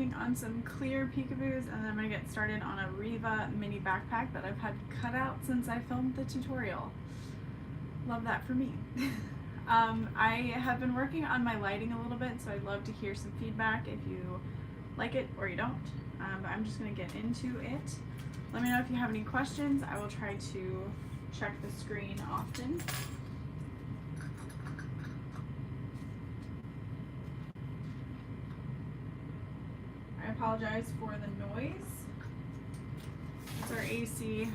working on some clear peekaboos, and then I'm going to get started on a Riva mini backpack that I've had cut out since I filmed the tutorial. Love that for me. I have been working on my lighting a little bit, so I'd love to hear some feedback if you like it or you don't. But I'm just going to get into it. Let me know if you have any questions. I will try to check the screen often. I apologize for the noise. It's our AC.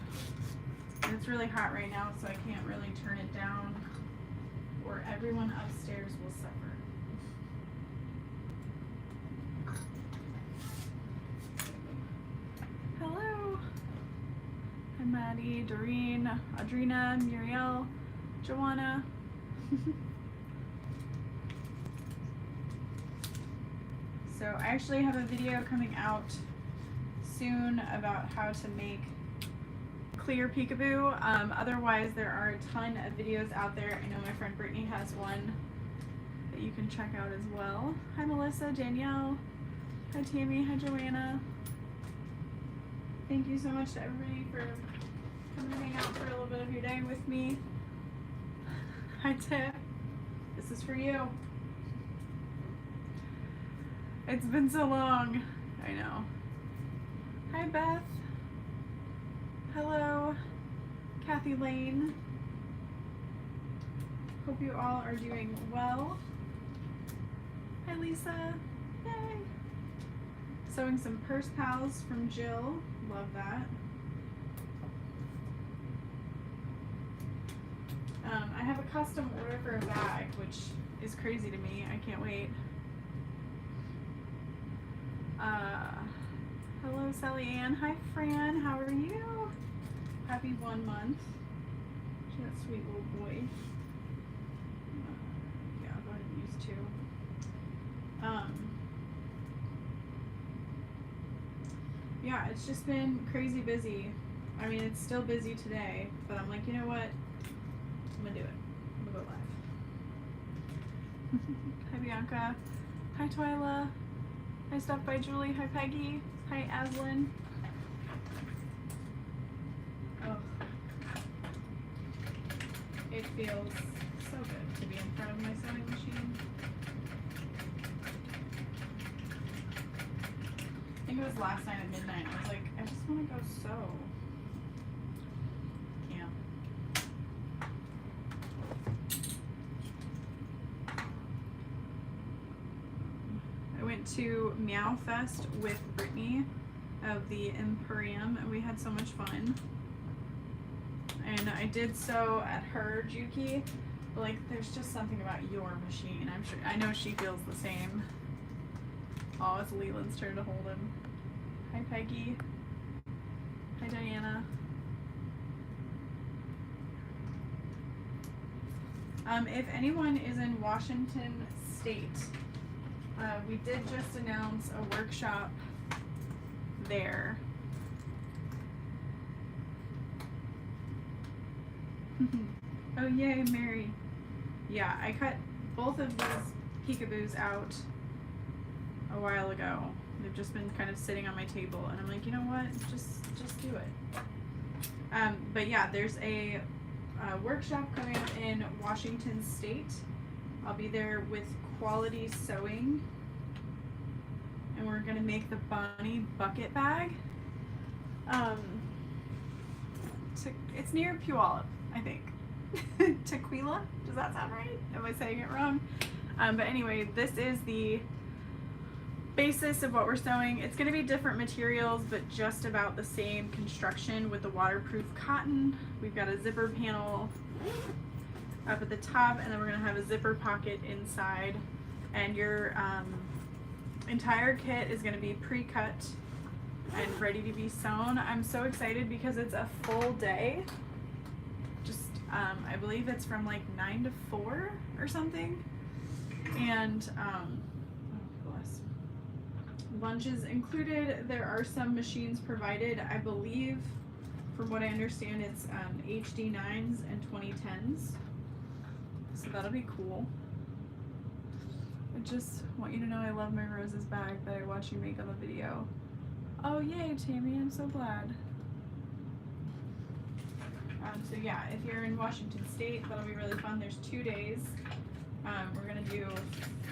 It's really hot right now, so I can't really turn it down, or everyone upstairs will suffer. Hello. Hi Maddie, Doreen, Audrina, Muriel, Joanna. So I actually have a video coming out soon about how to make clear peekaboo. Otherwise, there are a ton of videos out there. I know my friend Brittany has one that you can check out as well. Hi Melissa, Danielle, hi Tammy, hi Joanna. Thank you so much to everybody for coming to hang out for a little bit of your day with me. Hi Tiff, this is for you. It's been so long, I know. Hi Beth. Hello, Kathy Lane. Hope you all are doing well. Hi Lisa, yay. Sewing some purse pals from Jill, love that. I have a custom order for a bag, which is crazy to me, I can't wait. Hello Sally Ann, hi Fran, how are you? Happy 1 month to that sweet little boy. Yeah, I'll go ahead and use 2. Yeah, it's just been crazy busy. I mean, it's still busy today, but I'm like, you know what? I'm gonna do it. I'm gonna go live. Hi Bianca. Hi Twyla. Hi Stuff by Julie. Hi Peggy. Hi Aslan. Oh. It feels so good to be in front of my sewing machine. I think it was last night at midnight. I was like, I just want to go sew. Can't. I went to Meow Fest with Brittany of the Emporium, and we had so much fun. And I did sew at her Juki, but like there's just something about your machine. I'm sure, I know she feels the same. Oh, it's Leland's turn to hold him. Hi Peggy. Hi Diana. If anyone is in Washington State, we did just announce a workshop there. Oh yay, Mary. Yeah, I cut both of these peekaboos out a while ago. They've just been kind of sitting on my table, and I'm like, you know what? Just do it. But yeah, there's a workshop coming up in Washington State. I'll be there with Quality Sewing, and we're gonna make the Bonnie bucket bag. It's near Puyallup, I think. Tequila? Does that sound right? Am I saying it wrong? But anyway, this is the basis of what we're sewing. It's going to be different materials, but just about the same construction with the waterproof cotton. We've got a zipper panel up at the top, and then we're going to have a zipper pocket inside. And your entire kit is going to be pre-cut and ready to be sewn. I'm so excited because it's a full day. Just, I believe it's from like 9 to 4 or something. And, oh, bless. Lunches included. There are some machines provided. I believe, from what I understand, it's HD9s and 2010s. So that'll be cool. just want you to know I love my roses bag that I watched you make on the video. Oh yay, Tammy, I'm so glad. So yeah, if you're in Washington State, that'll be really fun. There's 2 days. We're gonna do,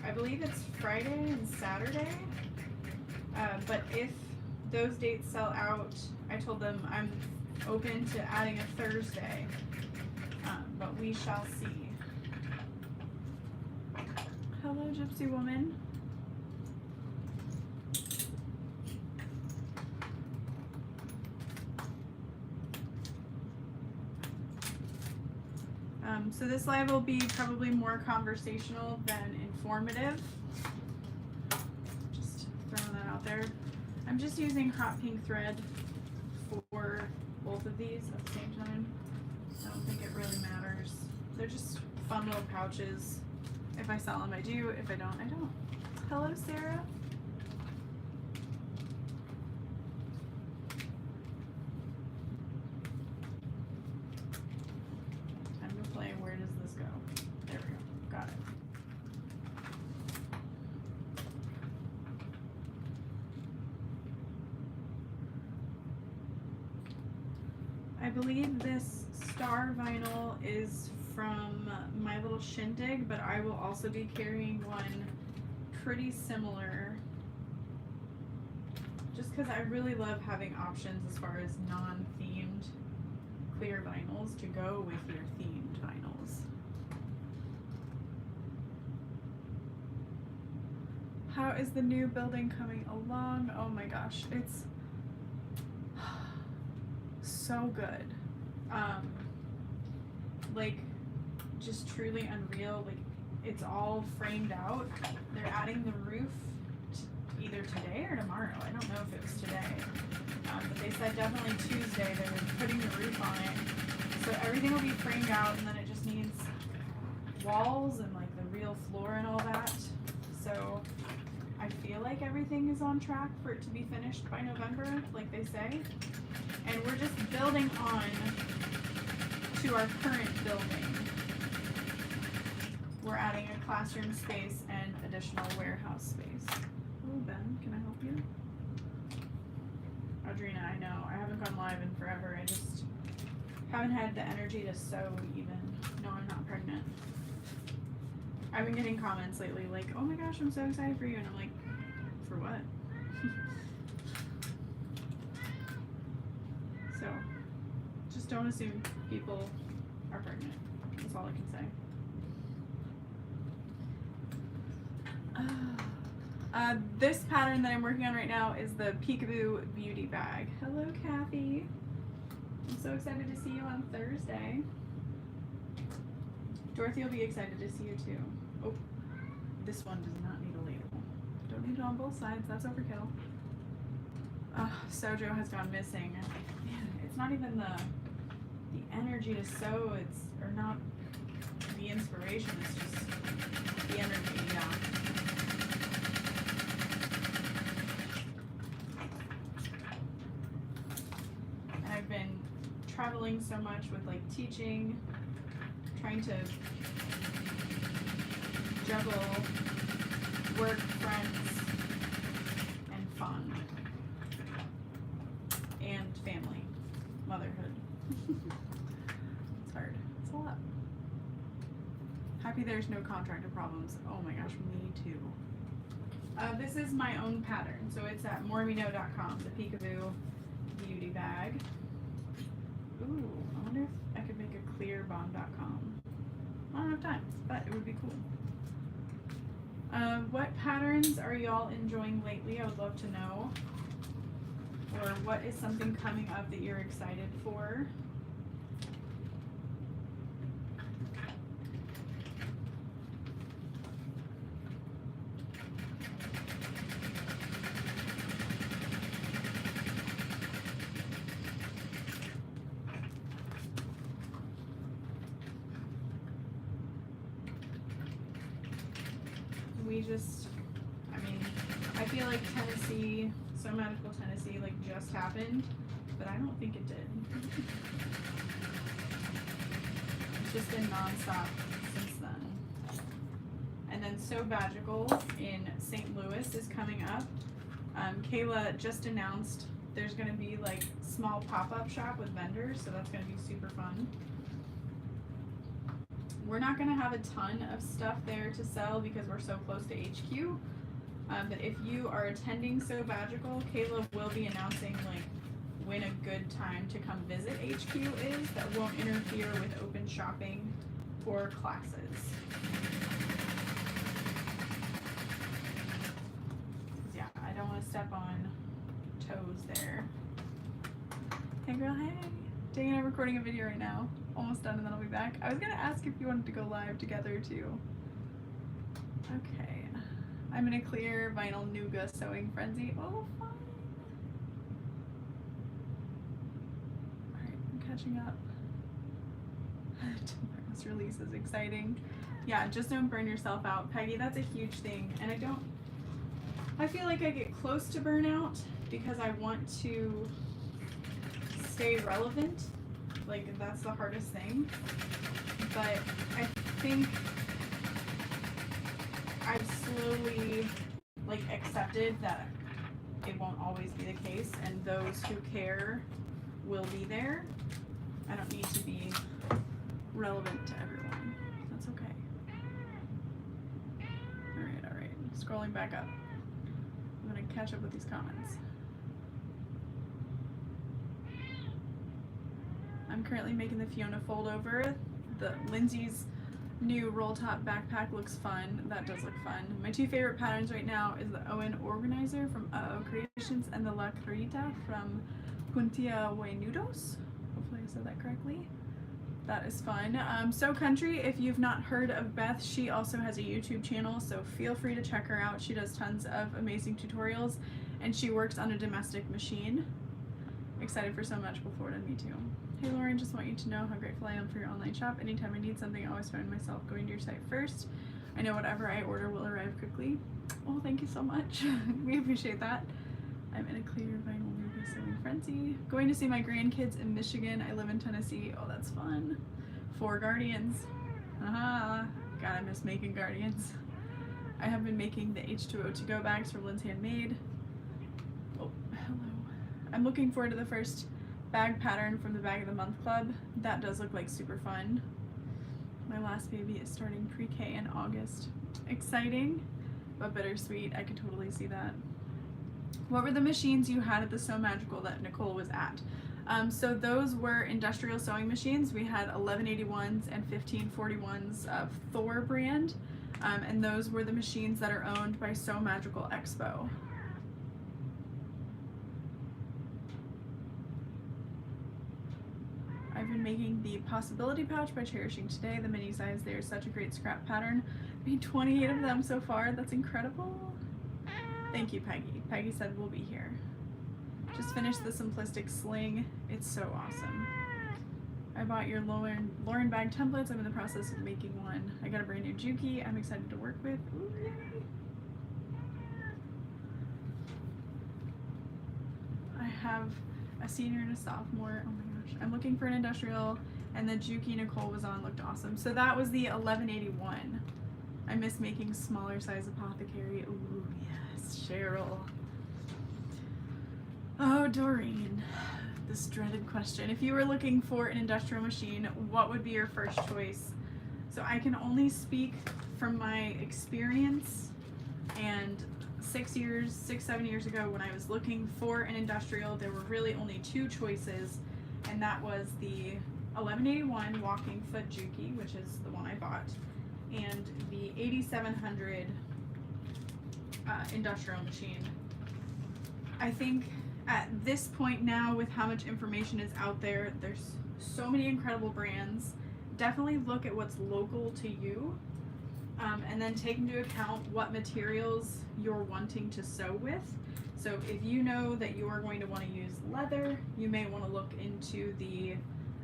I believe it's Friday and Saturday. But if those dates sell out, I told them I'm open to adding a Thursday. But we shall see. Hello, Gypsy Woman. So this live will be probably more conversational than informative. Just throwing that out there. I'm just using hot pink thread for both of these at the same time. I don't think it really matters. They're just fun little pouches. If I sell them, I do. If I don't, I don't. Hello, Sarah. Where does this go? There we go. Got it. I believe this star vinyl is from My Little Shindig, but I will also be carrying one pretty similar. Just because I really love having options as far as non-themed clear vinyls to go with your themed vinyls. How is the new building coming along? Oh my gosh, it's so good. Like, just truly unreal. Like, it's all framed out. They're adding the roof either today or tomorrow. I don't know if it was today. But they said definitely Tuesday they were putting the roof on it. So everything will be framed out, and then it just needs walls and like the real floor and all that. So I feel like everything is on track for it to be finished by November, like they say. And we're just building on to our current building. We're adding a classroom space and additional warehouse space. Oh, Ben, can I help you? Audrina, I know. I haven't gone live in forever. I just haven't had the energy to sew even. No, I'm not pregnant. I've been getting comments lately like, oh my gosh, I'm so excited for you. And I'm like, for what? So, just don't assume people are pregnant. That's all I can say. This pattern that I'm working on right now is the Peekaboo Beauty Bag. Hello, Kathy. I'm so excited to see you on Thursday. Dorothy will be excited to see you too. Oh, this one does not need a label. Don't need it on both sides. That's overkill. Sojo has gone missing. Man, it's not even the energy to sew. Or not the inspiration. It's just the energy. Yeah. I've been traveling so much with like teaching, trying to juggle work, friends, and fun, and family, motherhood. It's hard. It's a lot. Happy there's no contractor problems. Oh my gosh, me too. This is my own pattern, so it's at mormino.com, the Peekaboo Beauty Bag. Ooh, I wonder if I could make a clearbond.com. I don't have time, but it would be cool. What patterns are y'all enjoying lately? I would love to know. Or what is something coming up that you're excited for? I feel like Tennessee, So Magical Tennessee, like just happened, but I don't think it did. It's just been nonstop since then. And And then Sew Magical in St. Louis is coming up. Kayla just announced there's going to be like small pop-up shop with vendors, so that's going to be super fun. We're not going to have a ton of stuff there to sell because we're so close to HQ. But if you are attending Sew Magical, Kayla will be announcing like when a good time to come visit HQ is that won't interfere with open shopping or classes. Yeah, I don't want to step on toes there. Hey girl, hey. Dang it, I'm recording a video right now. Almost done and then I'll be back. I was gonna ask if you wanted to go live together too. Okay. I'm in a clear vinyl nougat sewing frenzy. Oh, fine. Alright, I'm catching up. Tomorrow's release is exciting. Yeah, just don't burn yourself out, Peggy. That's a huge thing. And I feel like I get close to burnout because I want to stay relevant. Like, that's the hardest thing. But I think I've slowly like accepted that it won't always be the case, and those who care will be there. I don't need to be relevant to everyone. That's okay. Alright. Scrolling back up. I'm gonna catch up with these comments. I'm currently making the Fiona fold over. The Lindsay's new roll top backpack looks fun. That does look fun. My two favorite patterns right now is the Owen Organizer from Uh-Oh Creations and the La Clarita from Puntia Nudos. Hopefully I said that correctly. That is fun. So Country, if you've not heard of Beth, she also has a YouTube channel, so feel free to check her out. She does tons of amazing tutorials, and she works on a domestic machine. Excited for so much before it, and me too. Hey Lauren, just want you to know how grateful I am for your online shop. Anytime I need something, I always find myself going to your site first. I know whatever I order will arrive quickly. Oh, thank you so much. We appreciate that. I'm in a clear vinyl movie sewing frenzy. Going to see my grandkids in Michigan. I live in Tennessee. Oh, that's fun. 4 Guardians. Aha. God, I miss making Guardians. I have been making the H2O to-go bags from Lynn's Handmade. Oh, hello. I'm looking forward to the first bag pattern from the Bag of the Month Club. That does look like super fun. My last baby is starting pre-K in August. Exciting, but bittersweet. I could totally see that. What were the machines you had at the Sew Magical that Nicole was at? So those were industrial sewing machines. We had 1181s and 1541s of Thor brand, and those were the machines that are owned by Sew Magical Expo. I've been making the Possibility Pouch by Cherishing Today, the mini size. They're such a great scrap pattern. Made 28 of them so far. That's incredible. Thank you, Peggy. Peggy said we'll be here. Just finished the simplistic sling. It's so awesome. I bought your Lauren bag templates. I'm in the process of making one. I got a brand new Juki I'm excited to work with. Ooh, yay. I have a senior and a sophomore. Oh my gosh. I'm looking for an industrial, and the Juki Nicole was on looked awesome. So that was the 1181. I miss making smaller size apothecary. Ooh, yes, Cheryl. Oh, Doreen. This dreaded question. If you were looking for an industrial machine, what would be your first choice? So I can only speak from my experience, and 7 years ago when I was looking for an industrial, there were really only 2 choices, and that was the 1181 walking foot Juki, which is the one I bought, and the 8700 industrial machine. I think at this point now, with how much information is out there, there's so many incredible brands. Definitely look at what's local to you, and then take into account what materials you're wanting to sew with. So if you know that you are going to want to use leather, you may want to look into the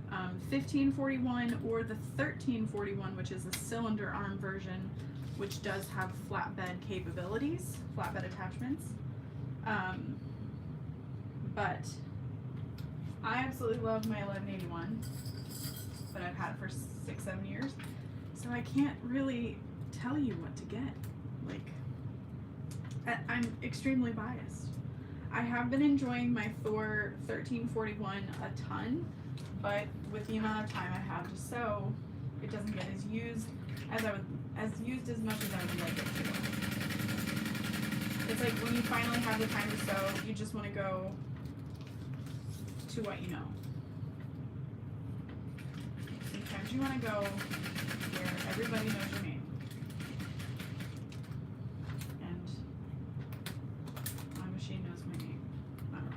1541 or the 1341, which is a cylinder arm version, which does have flatbed capabilities, flatbed attachments. But I absolutely love my 1181, but I've had it for 6-7 years, so I can't really tell you what to get. Like, I'm extremely biased. I have been enjoying my Thor 1341 a ton, but with the amount of time I have to sew, it doesn't get as used as much as I would like it to. It's like when you finally have the time to sew, you just want to go to what you know. Sometimes you want to go where everybody knows your name. And my machine knows my name. Not really.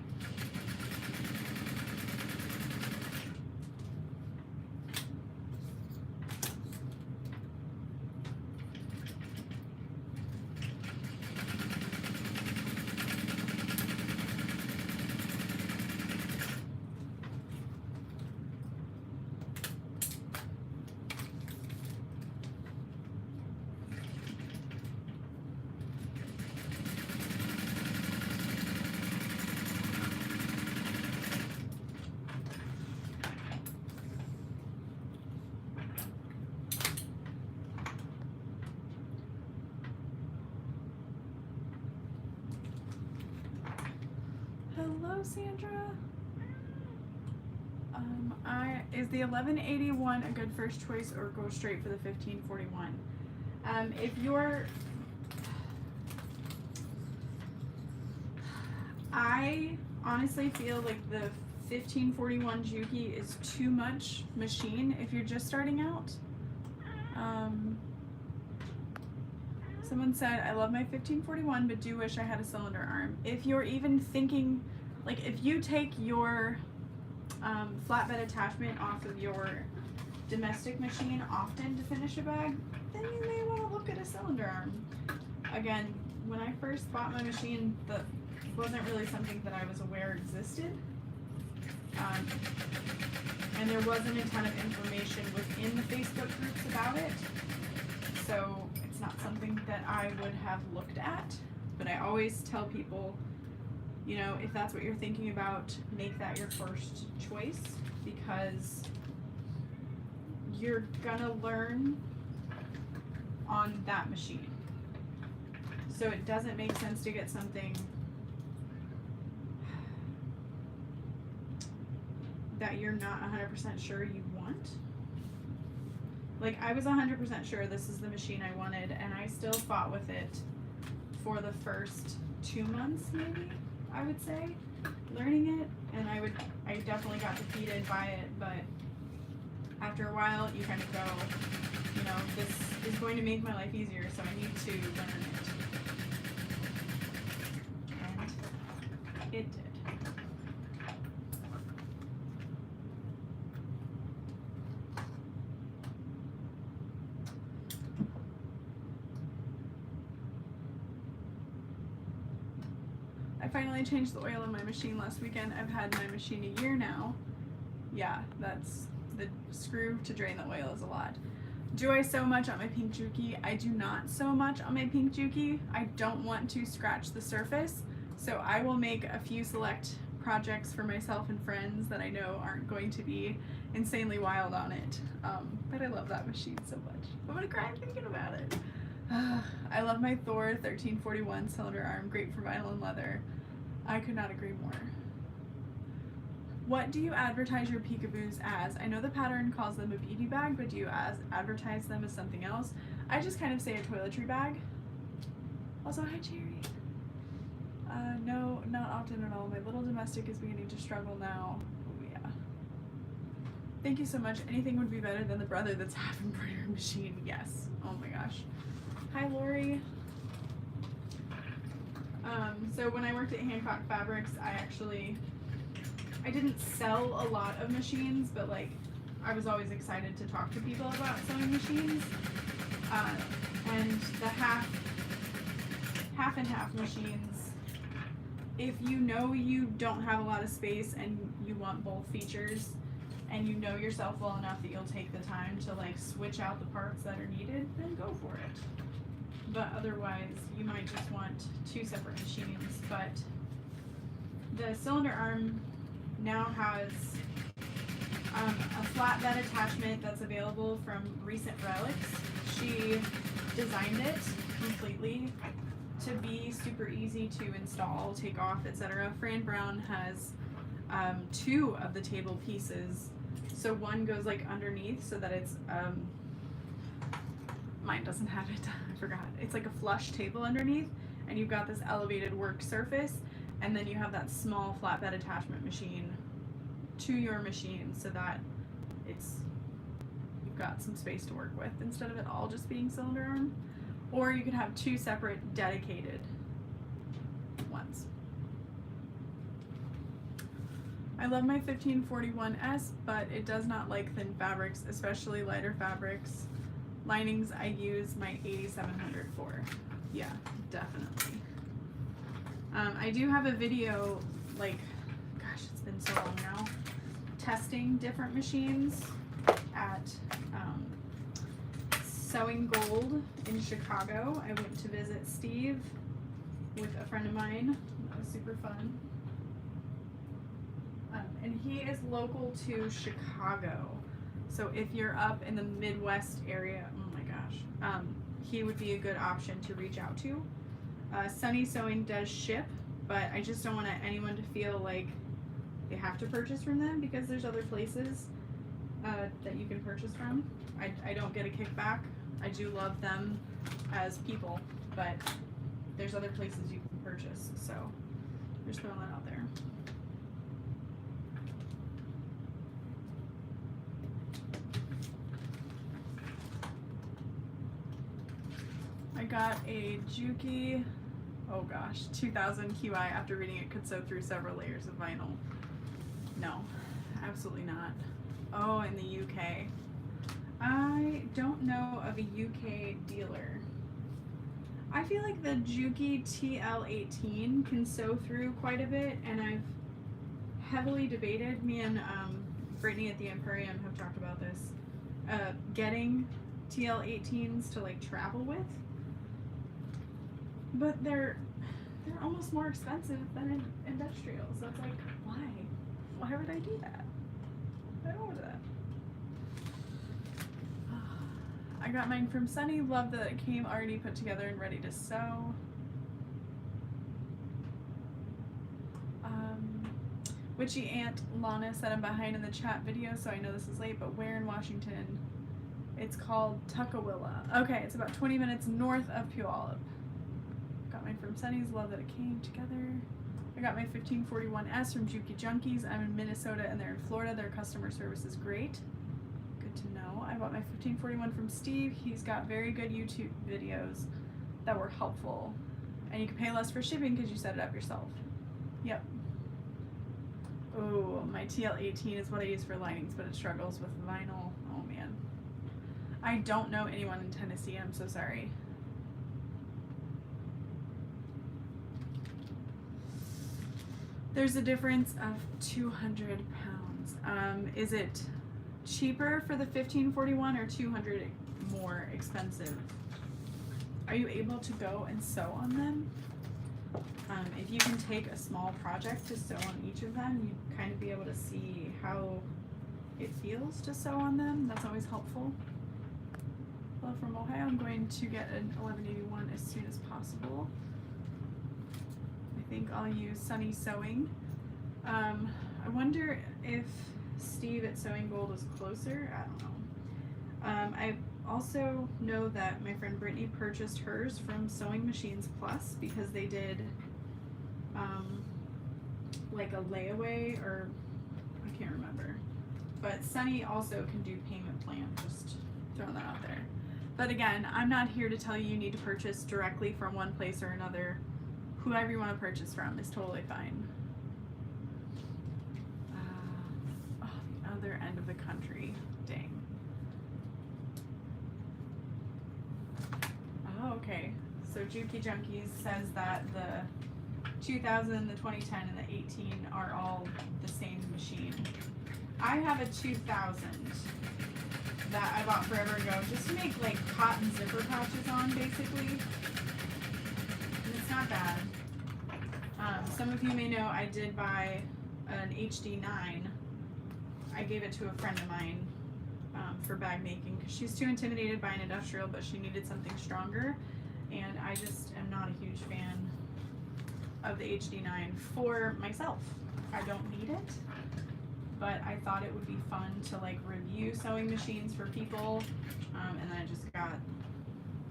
Hello, Sandra. Is the 1181 a good first choice or go straight for the 1541? If you're, I honestly feel like the 1541 Juki is too much machine if you're just starting out. Someone said, I love my 1541, but do wish I had a cylinder arm. If you're even thinking, like if you take your flatbed attachment off of your domestic machine often to finish a bag, then you may want to look at a cylinder arm. Again, when I first bought my machine, that wasn't really something that I was aware existed. And there wasn't a ton of information within the Facebook groups about it. So it's not something that I would have looked at, but I always tell people, you know, if that's what you're thinking about, make that your first choice, because you're gonna learn on that machine. So it doesn't make sense to get something that you're not 100% sure you want. Like, I was 100% sure this is the machine I wanted, and I still fought with it for the first 2 months, maybe, I would say, learning it, and I definitely got defeated by it, but after a while, you kind of go, you know, this is going to make my life easier, so I need to learn it. And it did. I finally changed the oil in my machine last weekend. I've had my machine a year now. Yeah, that's the screw to drain the oil is a lot. Do I sew much on my pink Juki? I do not sew much on my pink Juki. I don't want to scratch the surface, so I will make a few select projects for myself and friends that I know aren't going to be insanely wild on it. But I love that machine so much. I'm gonna cry thinking about it. I love my Thor 1341 cylinder arm, great for vinyl and leather. I could not agree more. What do you advertise your peekaboos as? I know the pattern calls them a beauty bag, but do you advertise them as something else? I just kind of say a toiletry bag. Also, hi Jerry. No, not often at all. My little domestic is beginning to struggle now. Oh yeah. Thank you so much. Anything would be better than the brother that's half embroidery machine. Yes. Oh my gosh. Hi Lori. So when I worked at Hancock Fabrics, I didn't sell a lot of machines, but like I was always excited to talk to people about sewing machines. And the half and half machines, if you know you don't have a lot of space and you want both features, and you know yourself well enough that you'll take the time to like switch out the parts that are needed, then go for it. But otherwise, you might just want two separate machines. But the cylinder arm now has a flatbed attachment that's available from Recent Relics. She designed it completely to be super easy to install, take off, etc. Fran Brown has 2 of the table pieces. So one goes like underneath so that it's, mine doesn't have it, I forgot. It's like a flush table underneath, and you've got this elevated work surface, and then you have that small flatbed attachment machine to your machine so that you've got some space to work with instead of it all just being cylinder arm. Or you could have 2 separate dedicated ones. I love my 1541S, but it does not like thin fabrics, especially lighter fabrics. Linings I use my 8700 for. Yeah, definitely. I do have a video, like, gosh, it's been so long now, testing different machines at Sewing Gold in Chicago. I went to visit Steve with a friend of mine. That was super fun. And he is local to Chicago. So if you're up in the Midwest area, oh my gosh, he would be a good option to reach out to. Sunny Sewing does ship, but I just don't want anyone to feel like they have to purchase from them, because there's other places that you can purchase from. I don't get a kickback. I do love them as people, but there's other places you can purchase, so just throwing that out there. I got a Juki, oh gosh, 2000 QI after reading it could sew through several layers of vinyl. No, absolutely not. Oh, in the UK. I don't know of a UK dealer. I feel like the Juki TL18 can sew through quite a bit, and I've heavily debated, me and Brittany at the Emporium have talked about this, getting TL18s to like travel with. But they're almost more expensive than industrials. So it's like, why? Why would I do that? I don't want that. I got mine from Sunny. Love that it came already put together and ready to sew. Witchy Aunt Lana said I'm behind in the chat video, so I know this is late, but where in Washington? It's called Tuckawilla. Okay, it's about 20 minutes north of Puyallup. Got mine from Sunny's. Love that it came together. I got my 1541S from Juki Junkies. I'm in Minnesota and they're in Florida. Their customer service is great. Good to know. I bought my 1541 from Steve. He's got very good YouTube videos that were helpful. And you can pay less for shipping because you set it up yourself. Yep. Oh, my TL18 is what I use for linings, but it struggles with vinyl. Oh man. I don't know anyone in Tennessee. I'm so sorry. There's a difference of 200 pounds. Is it cheaper for the 1541 or 200 more expensive? Are you able to go and sew on them? If you can take a small project to sew on each of them, you kind of be able to see how it feels to sew on them. That's always helpful. Hello from Ohio. I'm going to get an 1181 as soon as possible. I think I'll use Sunny Sewing. I wonder if Steve at Sewing Gold is closer. I don't know. I also know that my friend Brittany purchased hers from Sewing Machines Plus because they did like a layaway, or I can't remember. But Sunny also can do payment plan, just throwing that out there. But again, I'm not here to tell you need to purchase directly from one place or another. Whoever you want to purchase from is totally fine. Oh, the other end of the country. Dang. Oh, okay. So Juki Junkies says that the 2000, the 2010, and the 18 are all the same machine. I have a 2000 that I bought forever ago just to make like cotton zipper pouches on, basically. And it's not bad. Some of you may know I did buy an HD9. I gave it to a friend of mine for bag making because she's too intimidated by an industrial, but she needed something stronger. And I just am not a huge fan of the HD9 for myself. I don't need it, but I thought it would be fun to like review sewing machines for people. And then I just got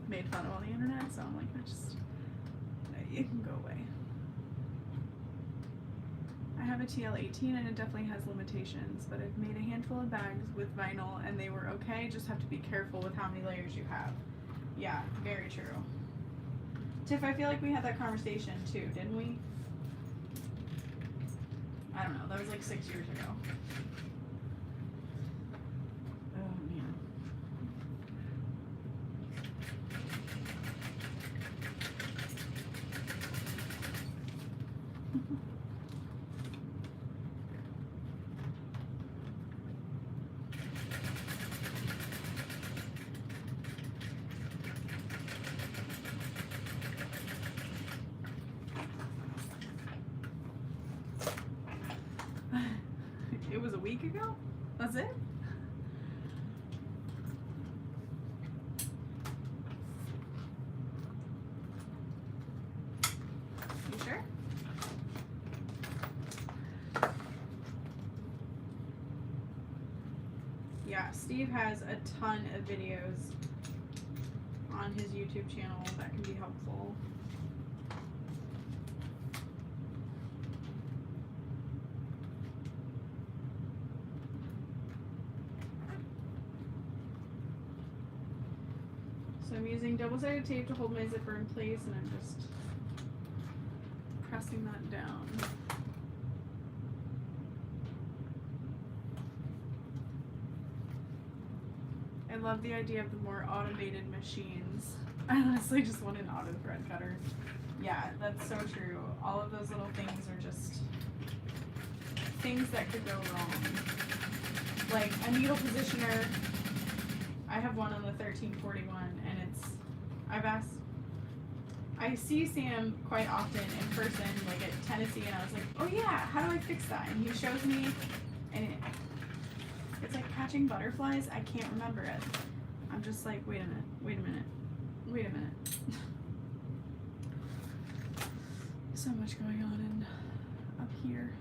made fun of on the internet, so I'm like, it can go away. I have a TL18 and it definitely has limitations, but I've made a handful of bags with vinyl and they were okay. Just have to be careful with how many layers you have. Yeah, very true. Tiff, I feel like we had that conversation too, didn't we? I don't know, that was like 6 years ago. Oh man. It was a week ago? That's it? You sure? Yeah, Steve has a ton of videos on his YouTube channel that can be helpful. So I'm using double-sided tape to hold my zipper in place, and I'm just pressing that down. I love the idea of the more automated machines. I honestly just want an auto thread cutter. Yeah, that's so true. All of those little things are just things that could go wrong. Like a needle positioner. I have one on the 1341 and I see Sam quite often in person, like at Tennessee, and I was like, oh yeah, how do I fix that? And he shows me, and it's like catching butterflies. I can't remember it. I'm just like, wait a minute. So much going on up here.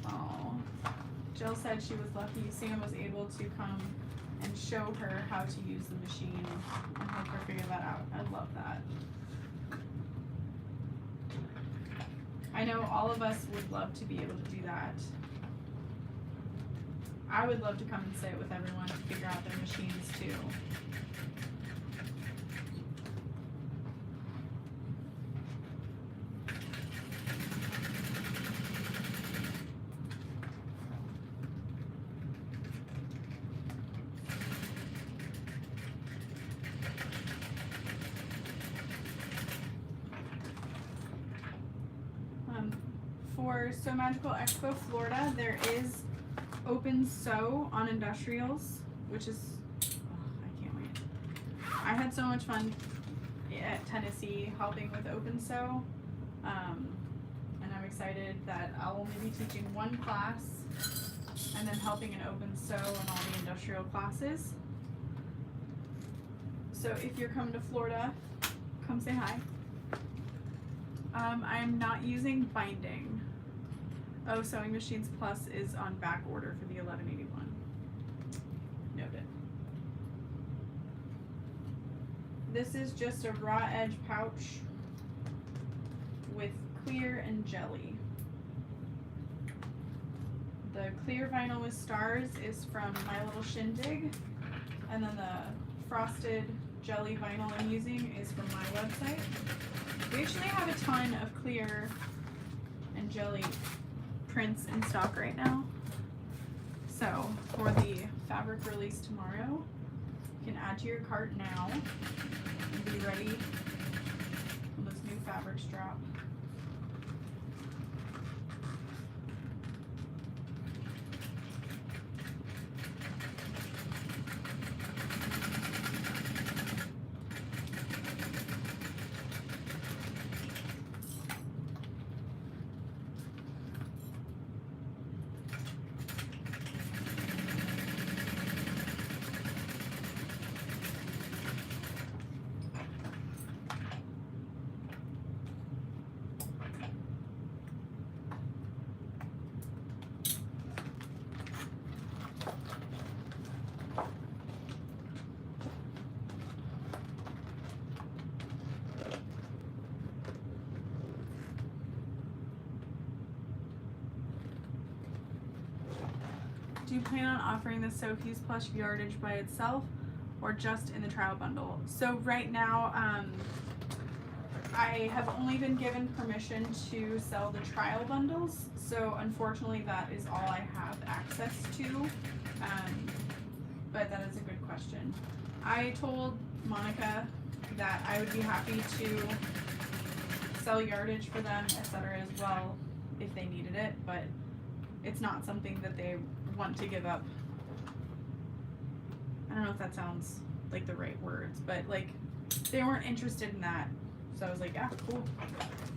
Oh, Jill said she was lucky Sam was able to come and show her how to use the machine and help her figure that out. I love that. I know all of us would love to be able to do that. I would love to come and sit with everyone to figure out their machines too. For Sew Magical Expo Florida, there is Open Sew on industrials, which is, I can't wait. I had so much fun at Tennessee helping with Open Sew, and I'm excited that I'll only be teaching one class and then helping in Open Sew and all the industrial classes. So if you're coming to Florida, come say hi. I'm not using binding. Oh, Sewing Machines Plus is on back order for the 1181. Noted. This is just a raw edge pouch with clear and jelly. The clear vinyl with stars is from My Little Shindig, and then the frosted jelly vinyl I'm using is from my website. We actually have a ton of clear and jelly prints in stock right now. So for the fabric release tomorrow, you can add to your cart now and be ready when those new fabrics drop. Do you plan on offering the Sophie's Plush yardage by itself or just in the trial bundle? So right now, I have only been given permission to sell the trial bundles, so unfortunately that is all I have access to, but that is a good question. I told Monica that I would be happy to sell yardage for them, etc. as well if they needed it, but it's not something that they want to give up. I don't know if that sounds like the right words, but like they weren't interested in that. So I was like, yeah, cool.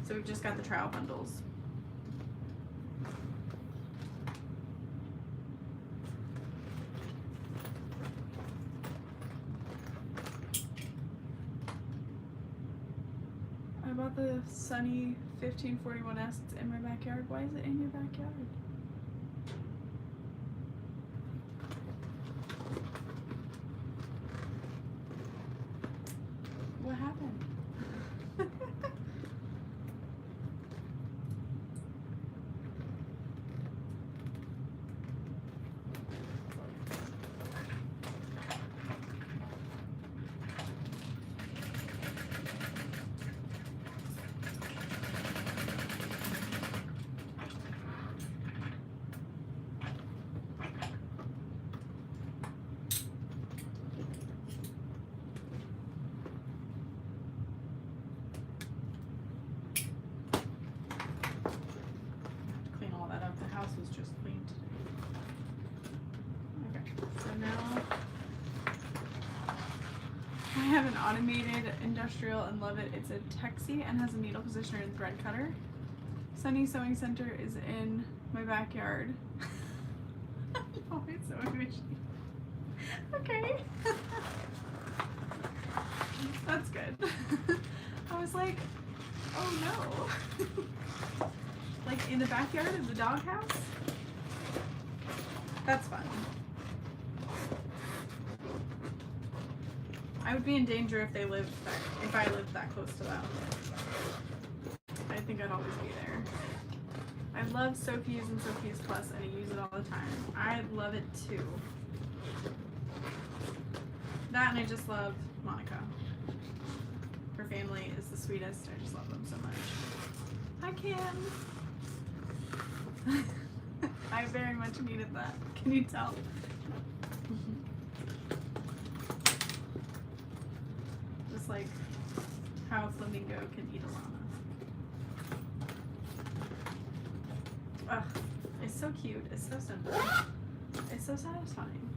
So we've just got the trial bundles. I bought the Sunny 1541S. It's in my backyard. Why is it in your backyard? What happened? Was just cleaned today. Okay, so now I have an automated industrial and love it. It's a Texie and has a needle positioner and thread cutter. Sunny Sewing Center is in my backyard. Oh, it's sewing machine. Okay. That's good. I was like, oh no. Like in the backyard of the doghouse? That's fun. I would be in danger if I lived that close to them. I think I'd always be there. I love Sophie's and Sophie's Plus and I use it all the time. I love it too. That and I just love Monica. Her family is the sweetest. I just love them so much. Hi, Kim. I very much needed that. Can you tell? Just like how a flamingo can eat a llama. Ugh, it's so cute. It's so simple. It's so satisfying.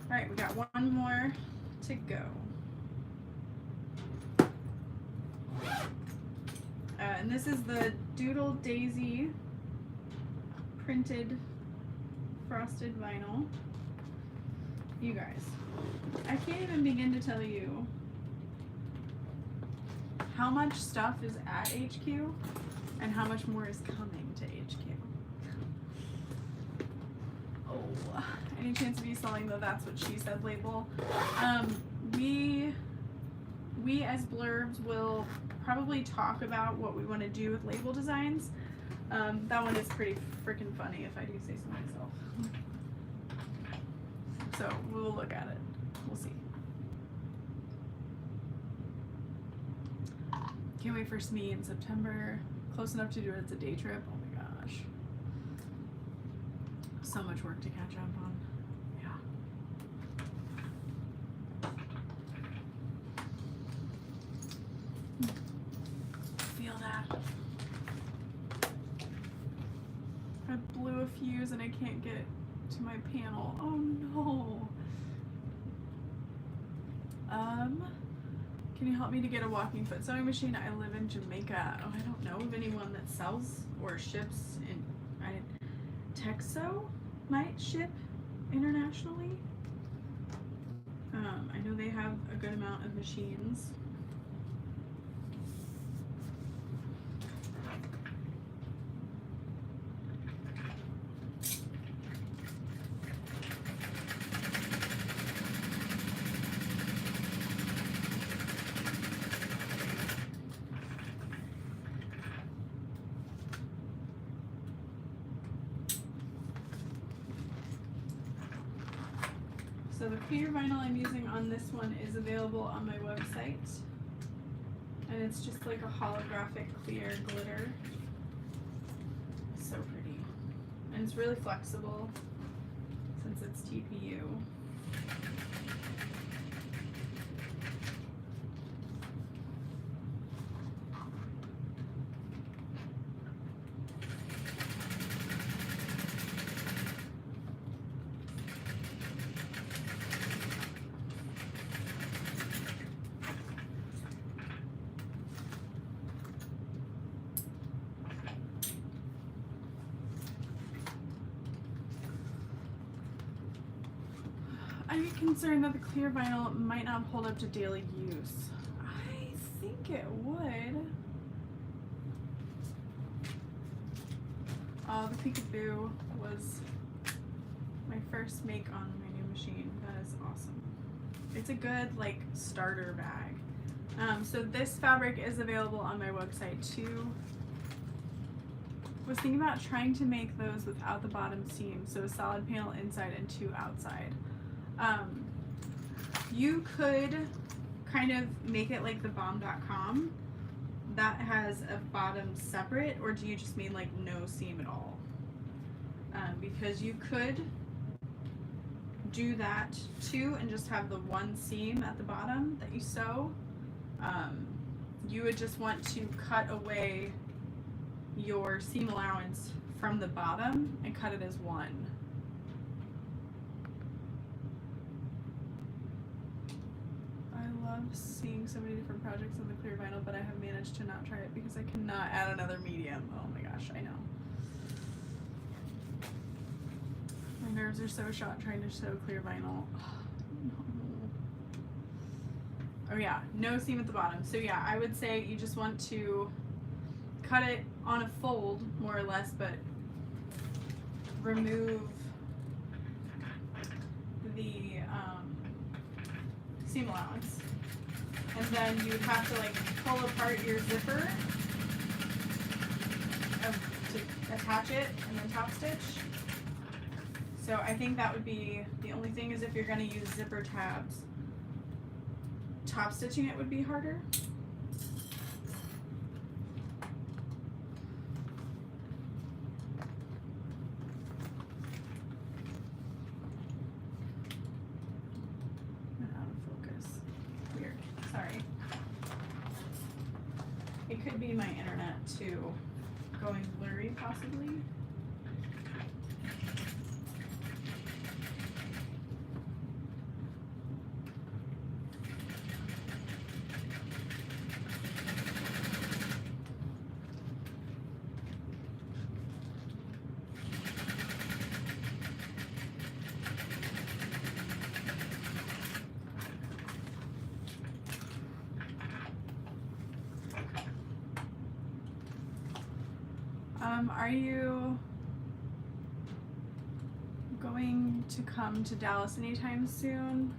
Alright, we got one more to go. And this is the Doodle Daisy printed frosted vinyl. You guys, I can't even begin to tell you how much stuff is at HQ and how much more is coming to HQ. Oh, any chance of you selling the That's What She Said label? We as Blurbs will probably talk about what we want to do with label designs. That one is pretty freaking funny if I do say so myself. So we'll look at it. We'll see. Can't wait for SME in September. Close enough to do it. It's a day trip. Oh my gosh. So much work to catch up on. I blew a fuse and I can't get to my panel. Oh no. Can you help me to get a walking foot sewing machine? I live in Jamaica. Oh, I don't know of anyone that sells or ships in Texo might ship internationally. I know they have a good amount of machines. So the clear vinyl I'm using on this one is available on my website. And it's just like a holographic clear glitter. So pretty. And it's really flexible since it's TPU. I get concerned that the clear vinyl might not hold up to daily use. I think it would. Oh, the peekaboo was my first make on my new machine. That is awesome. It's a good like starter bag. So this fabric is available on my website too. Was thinking about trying to make those without the bottom seam, so a solid panel inside and two outside. You could kind of make it like the bomb.com that has a bottom separate, or do you just mean like no seam at all? Because you could do that too and just have the one seam at the bottom that you sew. You would just want to cut away your seam allowance from the bottom and cut it as one. Seeing so many different projects on the clear vinyl, but I have managed to not try it because I cannot add another medium. Oh my gosh, I know. My nerves are so shot trying to sew clear vinyl. No. Oh yeah, no seam at the bottom. So yeah, I would say you just want to cut it on a fold, more or less, but remove the seam allowance. And then you would have to like pull apart your zipper to attach it and then top stitch. So I think that would be, the only thing is if you're going to use zipper tabs, top stitching it would be harder. It could be my internet too, going blurry possibly. Are you going to come to Dallas anytime soon?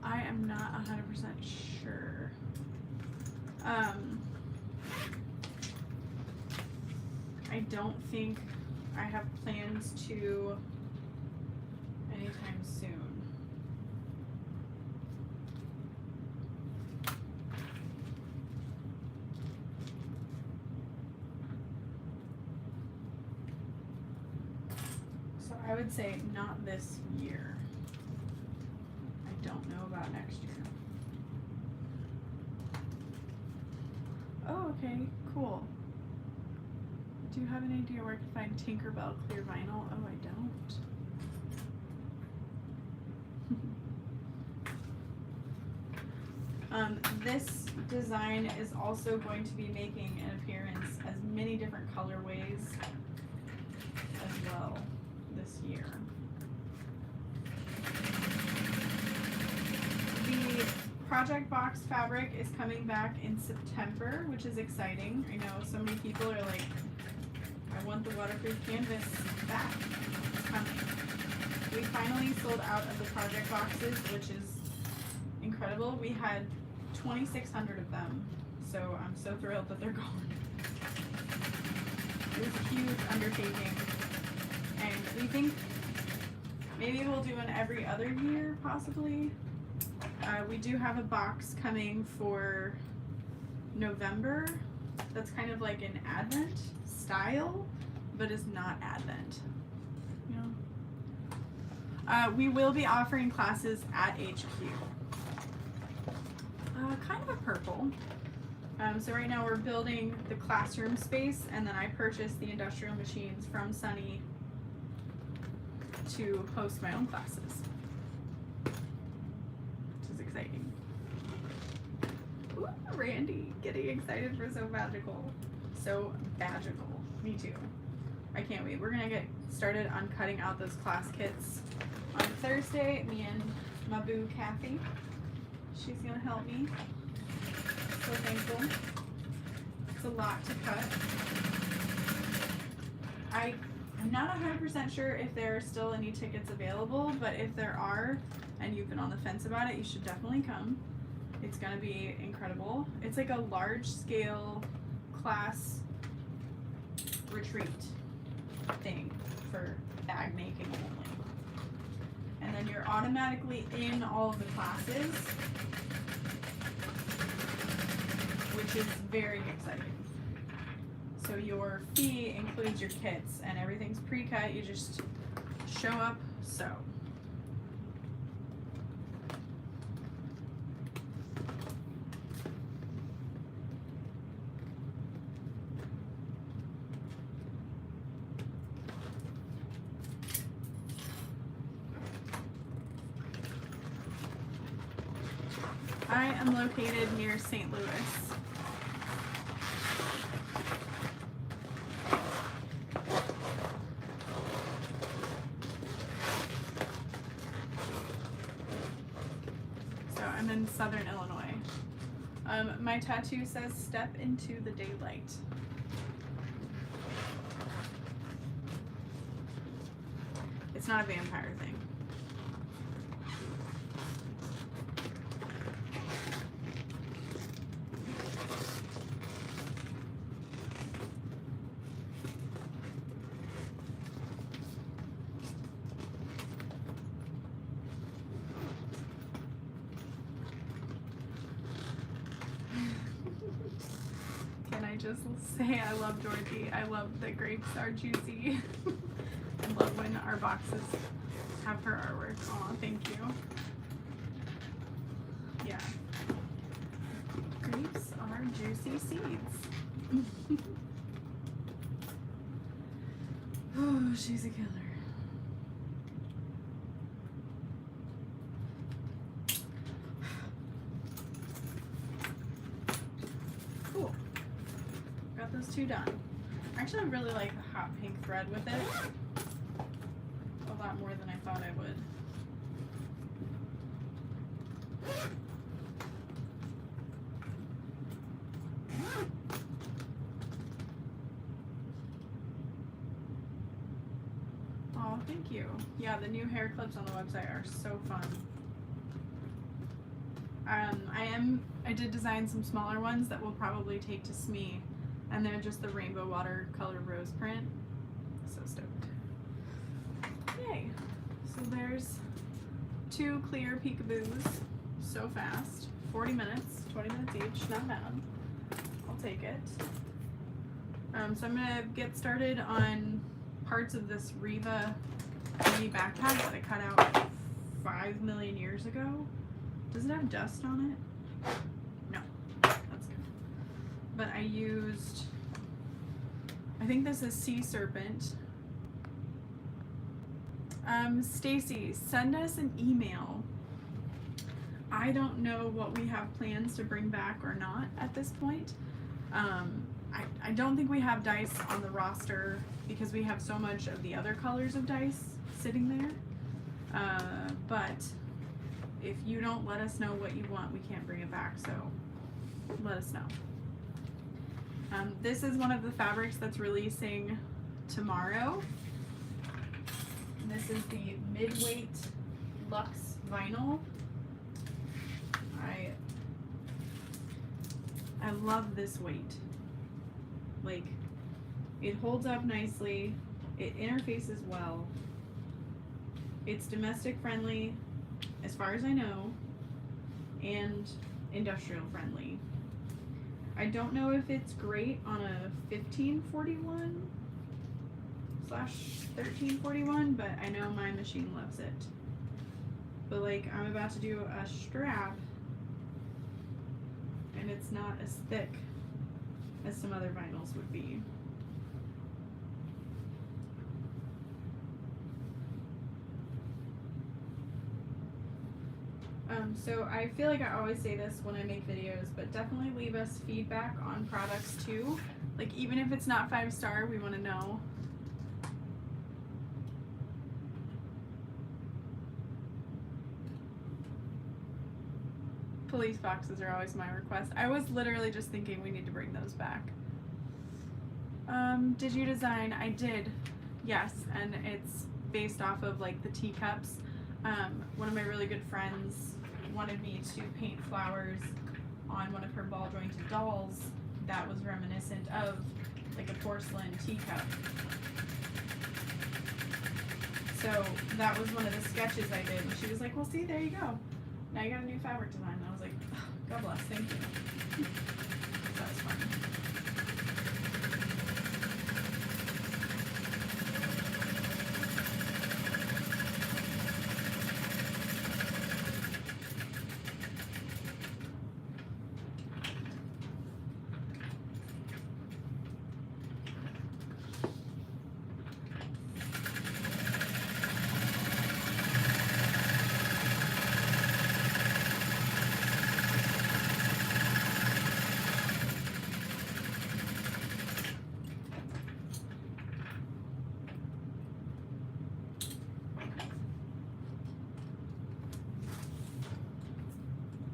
I am not 100% sure. I don't think I have plans to anytime soon. I would say not this year. I don't know about next year. Oh, okay, cool. Do you have an idea where I can find Tinkerbell clear vinyl? Oh, I don't. This design is also going to be making an appearance as many different colorways as well this year. The project box fabric is coming back in September, which is exciting. I know so many people are like, I want the waterproof canvas back. It's coming. We finally sold out of the project boxes, which is incredible. We had 2,600 of them, so I'm so thrilled that they're gone. It was a huge undertaking. And we think Maybe we'll do an every other year, possibly. We do have a box coming for November that's kind of like an Advent style, but is not Advent. You know? We will be offering classes at HQ. Kind of a purple. So right now we're building the classroom space, and then I purchased the industrial machines from Sunny to host my own classes, which is exciting. Ooh, Randy, getting excited for So Magical. So magical. Me too. I can't wait. We're gonna get started on cutting out those class kits on Thursday. Me and my boo Kathy. She's gonna help me. So thankful. It's a lot to cut. I'm not 100% sure if there are still any tickets available, but if there are, and you've been on the fence about it, you should definitely come. It's gonna be incredible. It's like a large scale class retreat thing for bag making only. And then you're automatically in all of the classes, which is very exciting. So your fee includes your kits and everything's pre-cut. You just show up, sew. I am located near St. Louis. So I'm in Southern Illinois. My tattoo says "Step into the daylight." It's not a vampire thing. Just say I love Dorothy. I love that grapes are juicy. I love when our boxes have her artwork. Aw, thank you. Yeah. Grapes are juicy seeds. Oh, she's a killer. Cool. Got those two done. Actually, I really like the hot pink thread with it. A lot more than I thought I would. Oh, thank you. Yeah, the new hair clips on the website are so fun. I did design some smaller ones that we'll probably take to SME, and they're just the rainbow watercolor rose print. So stoked. Yay. So there's two clear peekaboos. So fast. 40 minutes, 20 minutes each, not bad. I'll take it. So I'm gonna get started on parts of this Riva mini backpack that I cut out 5 million years ago. Does it have dust on it? No, that's good. But I used, I think this is Sea Serpent. Stacy, send us an email. I don't know what we have plans to bring back or not at this point. I don't think we have dice on the roster because we have so much of the other colors of dice sitting there. But if you don't let us know what you want, we can't bring it back, so let us know. This is one of the fabrics that's releasing tomorrow. This is the mid-weight luxe vinyl. I love this weight. Like, it holds up nicely, it interfaces well. It's domestic friendly, as far as I know, and industrial friendly. I don't know if it's great on a 1541/1341, but I know my machine loves it. But like, I'm about to do a strap, and it's not as thick as some other vinyls would be. So I feel like I always say this when I make videos, but definitely leave us feedback on products too. Like, even if it's not 5-star, we want to know. Police boxes are always my request. I was literally just thinking we need to bring those back. Did you design? I did, yes, and it's based off of like the teacups. One of my really good friends wanted me to paint flowers on one of her ball jointed dolls that was reminiscent of like a porcelain teacup. So that was one of the sketches I did, and she was like, well, see, there you go. Now you got a new fabric design. And I was like, oh, God bless, thank you. That was fun.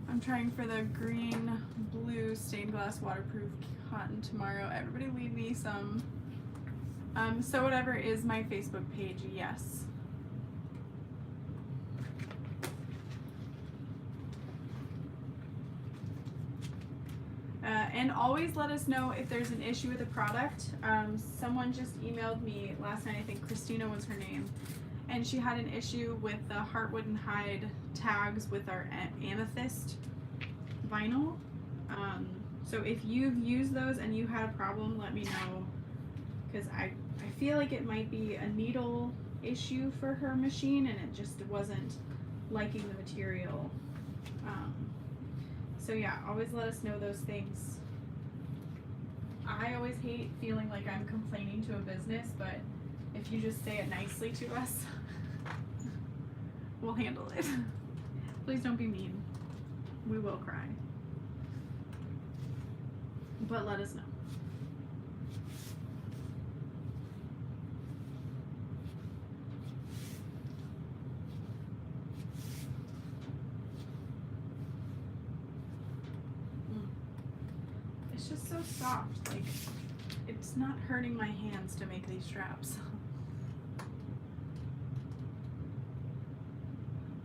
I'm trying for the green blue stained glass waterproof cotton tomorrow. Everybody leave me some. So whatever is my Facebook page, yes. And always let us know if there's an issue with a product. Someone just emailed me last night, I think Christina was her name, and she had an issue with the Heartwood and Hide tags with our amethyst vinyl. So if you've used those and you had a problem, let me know, because I feel like it might be a needle issue for her machine and it just wasn't liking the material. So yeah, always let us know those things. I always hate feeling like I'm complaining to a business, but if you just say it nicely to us, we'll handle it. Please don't be mean. We will cry. But let us know. It's just so soft. Like, it's not hurting my hands to make these straps.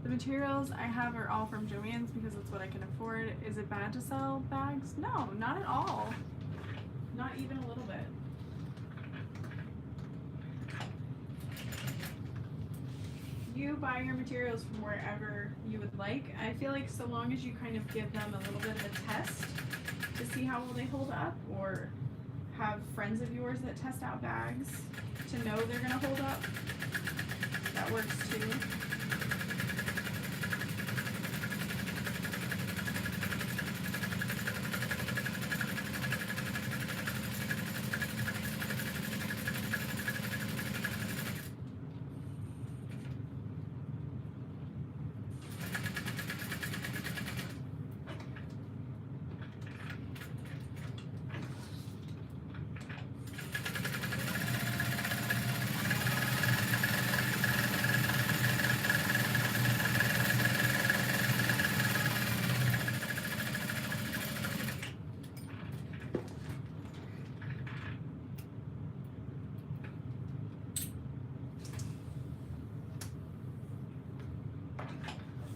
The materials I have are all from Joann's because it's what I can afford. Is it bad to sell bags? No, not at all. Not even a little bit. You buy your materials from wherever you would like. I feel like so long as you kind of give them a little bit of a test to see how well they hold up, or have friends of yours that test out bags to know they're gonna hold up, that works too.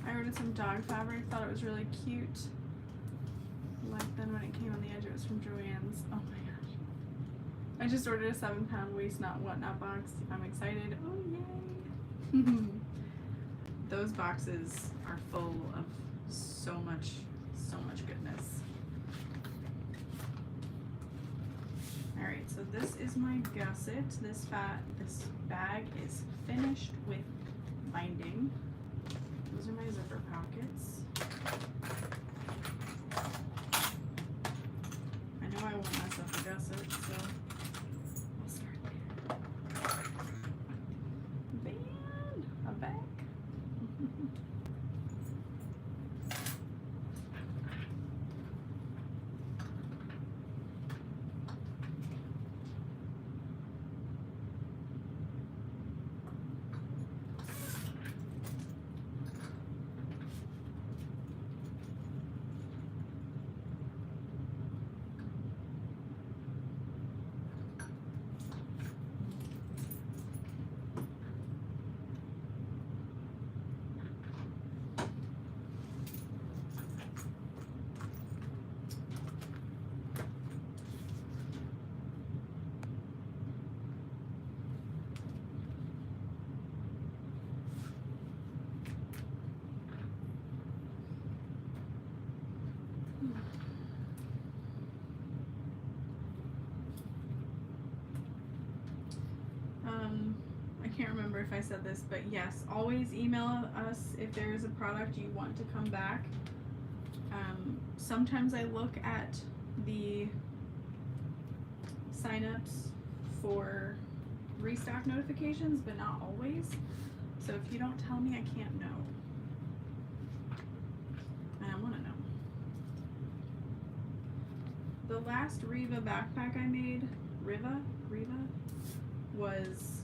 I ordered some dog fabric, thought it was really cute. Like, then when it came on the edge, it was from Joann's. Oh my gosh. I just ordered a 7-pound waist knot whatnot box. I'm excited. Oh, yay. those boxes are full of so much goodness. Alright, so this is my gusset. This bag is finished with binding. Those are my zipper pockets. I know I won't mess up the gusset, so I'll start there. Man, a bag. I can't remember if I said this, but yes, always email us if there is a product you want to come back. Sometimes I look at the signups for restock notifications, but not always. So if you don't tell me, I can't know. And I want to know. The last Riva backpack I made, Riva, was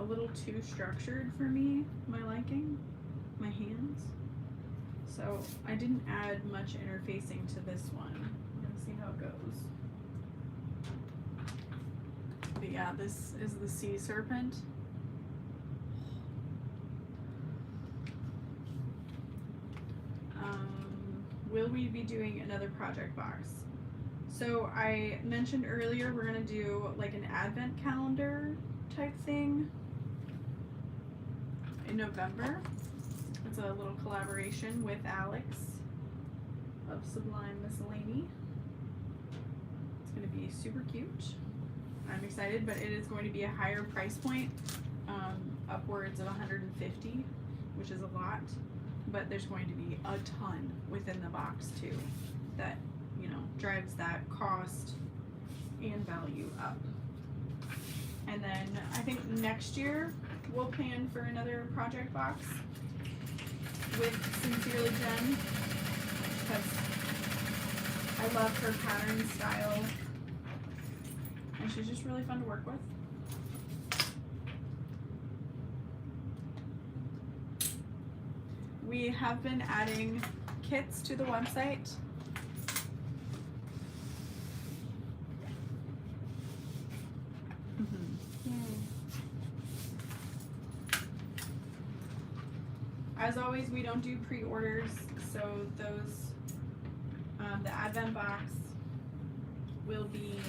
a little too structured for me, my liking, my hands. So I didn't add much interfacing to this one. I'm gonna see how it goes. But yeah, this is the Sea Serpent. Will we be doing another project box? So I mentioned earlier we're gonna do like an advent calendar type thing in November. It's a little collaboration with Alex of Sublime Miscellany. It's gonna be super cute. I'm excited, but it is going to be a higher price point, upwards of $150, which is a lot. But there's going to be a ton within the box too that, you know, drives that cost and value up. And then I think next year we'll plan for another project box with Sincerely Jen, because I love her pattern style and she's just really fun to work with. We have been adding kits to the website. As always, we don't do pre-orders, so those, the advent box will be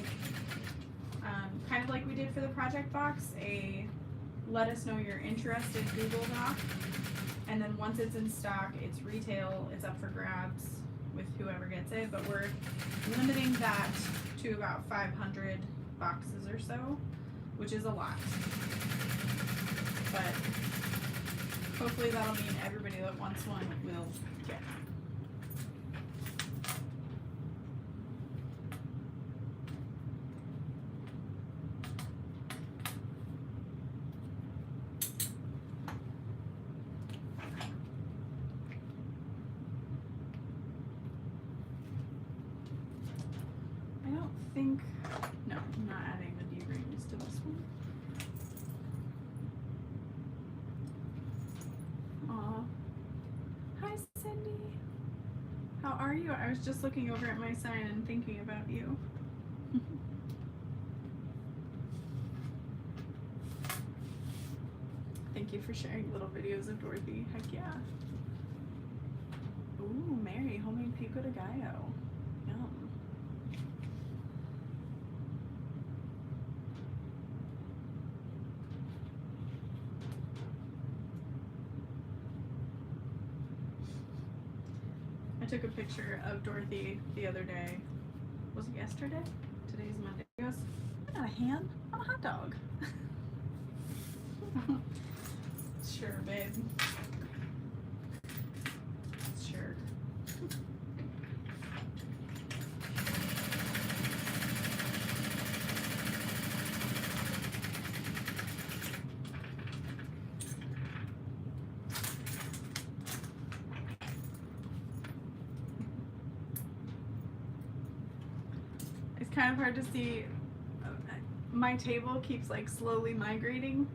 kind of like we did for the project box, a let us know you're interested Google Doc. And then once it's in stock, it's retail, it's up for grabs with whoever gets it, but we're limiting that to about 500 boxes or so, which is a lot. But hopefully that'll mean everybody that wants one will get it. No, I'm not adding the D-rings to this one. Aw. Hi, Cindy. How are you? I was just looking over at my sign and thinking about you. Thank you for sharing little videos of Dorothy. Heck yeah. Ooh, Mary, homemade pico de gallo. Yum. took a picture of Dorothy the other day. Was it yesterday? Today's Monday. He goes, I'm not a ham, I'm a hot dog. Sure, babe. Sure. It's kind of hard to see. My table keeps like slowly migrating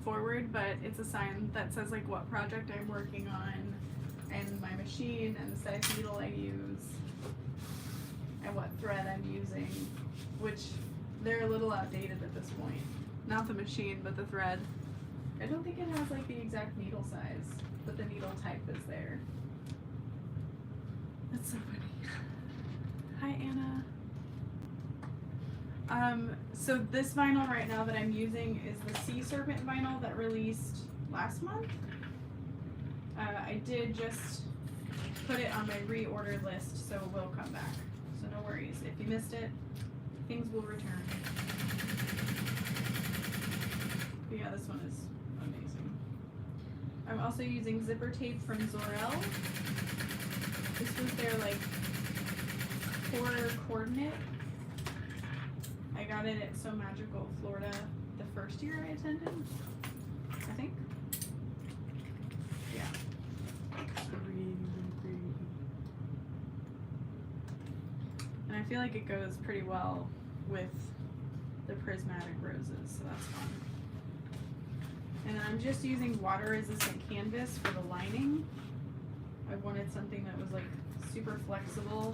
forward, but it's a sign that says like what project I'm working on and my machine and the size needle I use and what thread I'm using, which they're a little outdated at this point. Not the machine, but the thread. I don't think it has like the exact needle size, but the needle type is there. That's so funny. Hi, Anna. So this vinyl right now that I'm using is the Sea Serpent vinyl that released last month. I did just put it on my reorder list, so it will come back. So no worries. If you missed it, things will return. But yeah, this one is amazing. I'm also using zipper tape from Zorel. This was their like quarter coordinate. I got it at So Magical, Florida, the first year I attended, I think. Yeah. And I feel like it goes pretty well with the prismatic roses, so that's fun. And I'm just using water-resistant canvas for the lining. I wanted something that was like super flexible.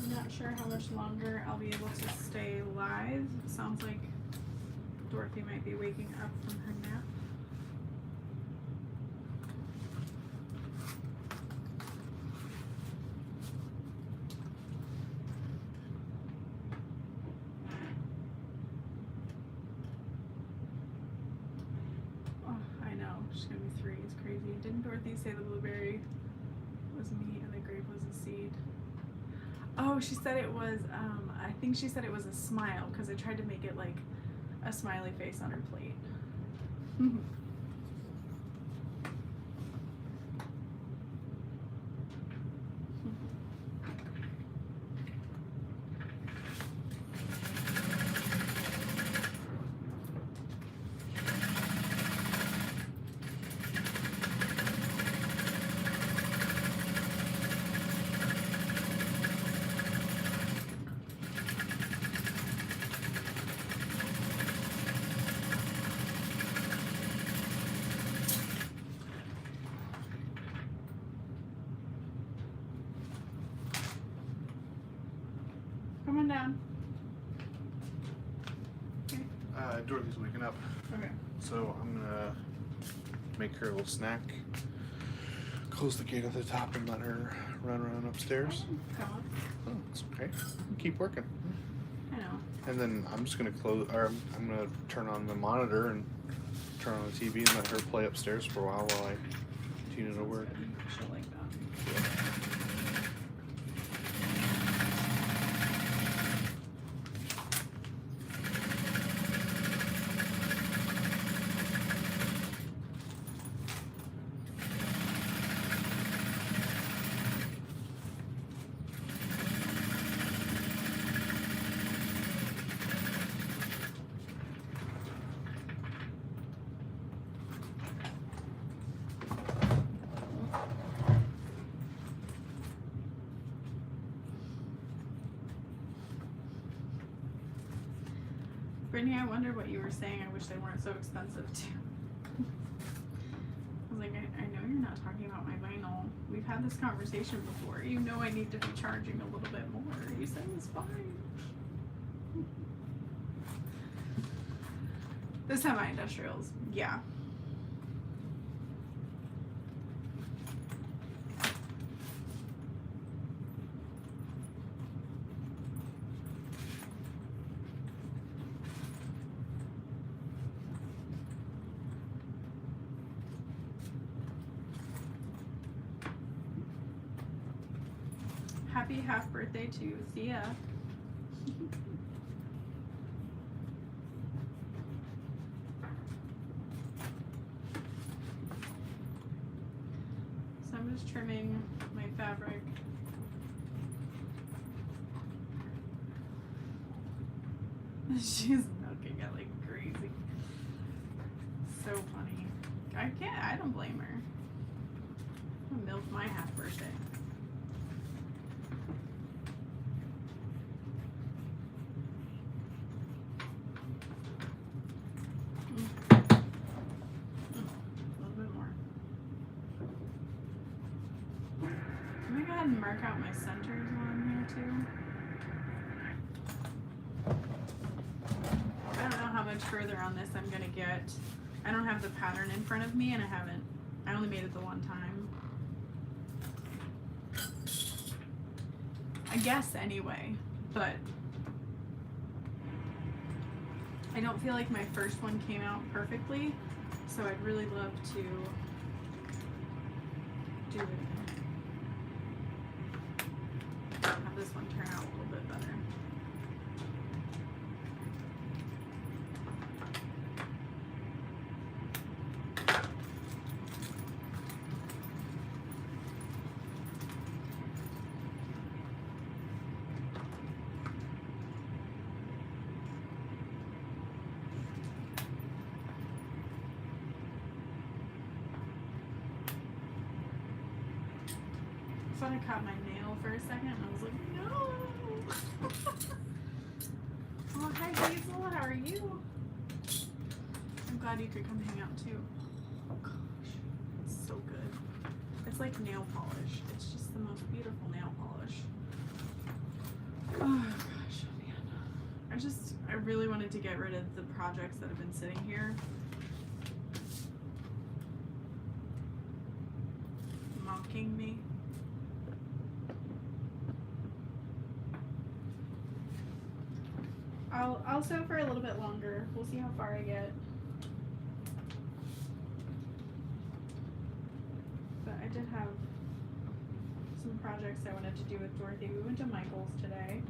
Not sure how much longer I'll be able to stay live. It sounds like Dorothy might be waking up from her nap. Oh, I know. She's gonna be 3. It's crazy. Didn't Dorothy say the blueberry was meat and the grape was a seed? Oh, she said it was, I think she said it was a smile because I tried to make it like a smiley face on her plate. Dorothy's waking up. Okay. So I'm gonna make her a little snack. Close the gate at the top and let her run around upstairs. Oh, it's okay. Keep working. I know. And then I'm just gonna I'm gonna turn on the monitor and turn on the TV and let her play upstairs for a while I tune it over. She'll like that. Brittany, I wondered what you were saying. I wish they weren't so expensive too. I was like, I know you're not talking about my vinyl. We've had this conversation before. You know I need to be charging a little bit more. You said it was fine. The semi-industrials, yeah. Happy half birthday to Thea. So I'm just trimming my fabric. She's milking it like crazy. So funny. I don't blame her. I'm gonna milk my half birthday. Mark out my centers on here too. I don't know how much further on this I'm gonna get. I don't have the pattern in front of me and I only made it the one time. I guess anyway, but I don't feel like my first one came out perfectly, so I'd really love to do it. Have this one turn out a little bit better. I thought I caught my nail for a second and I was like, no. Oh, hi Hazel, how are you? I'm glad you could come hang out too. Oh gosh, it's so good. It's like nail polish. It's just the most beautiful nail polish. Oh gosh, man. I really wanted to get rid of the projects that have been sitting here. Mocking me. I'll sew for a little bit longer. We'll see how far I get. But I did have some projects I wanted to do with Dorothy. We went to Michael's today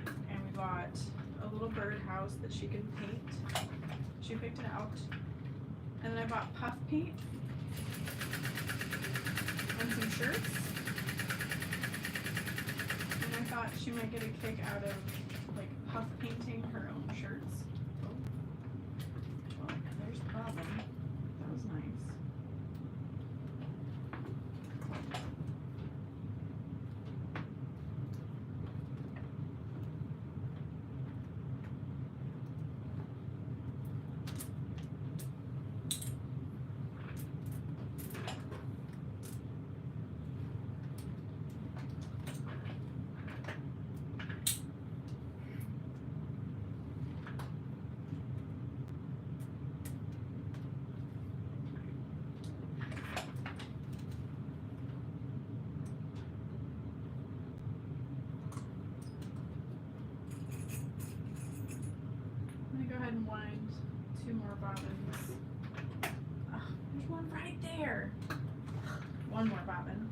and we bought a little birdhouse that she can paint. She picked it out. And then I bought puff paint and some shirts. And I thought she might get a kick out of like puff painting her own shirts. Oh. Well, there's the problem. That was nice. find 2 more bobbins. Oh, there's one right there. One more bobbin.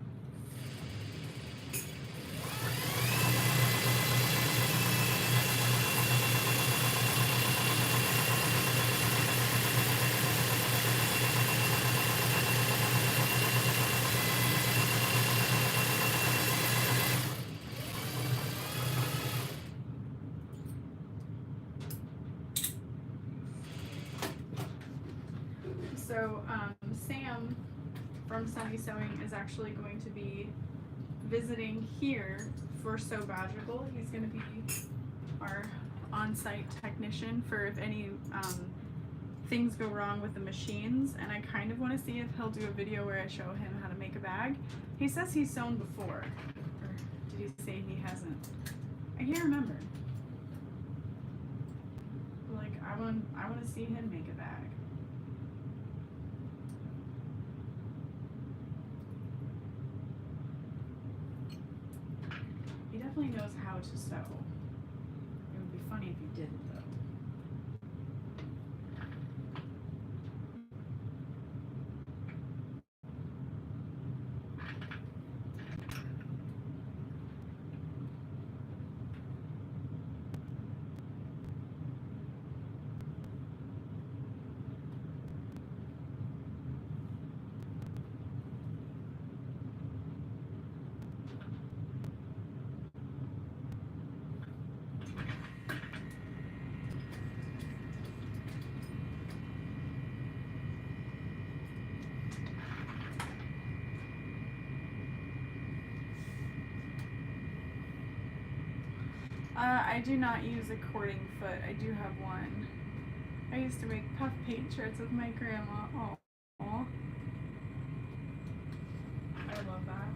So Sam from Sunny Sewing is actually going to be visiting here for Sew Magical. He's going to be our on-site technician for if any things go wrong with the machines, and I kind of want to see if he'll do a video where I show him how to make a bag. He says he's sewn before, or did he say he hasn't? I can't remember. Like I want to see him make a bag. He definitely knows how to sew. It would be funny if he didn't, though. I do not use a cording foot. I do have one. I used to make puff paint shirts with my grandma. Oh, I love that.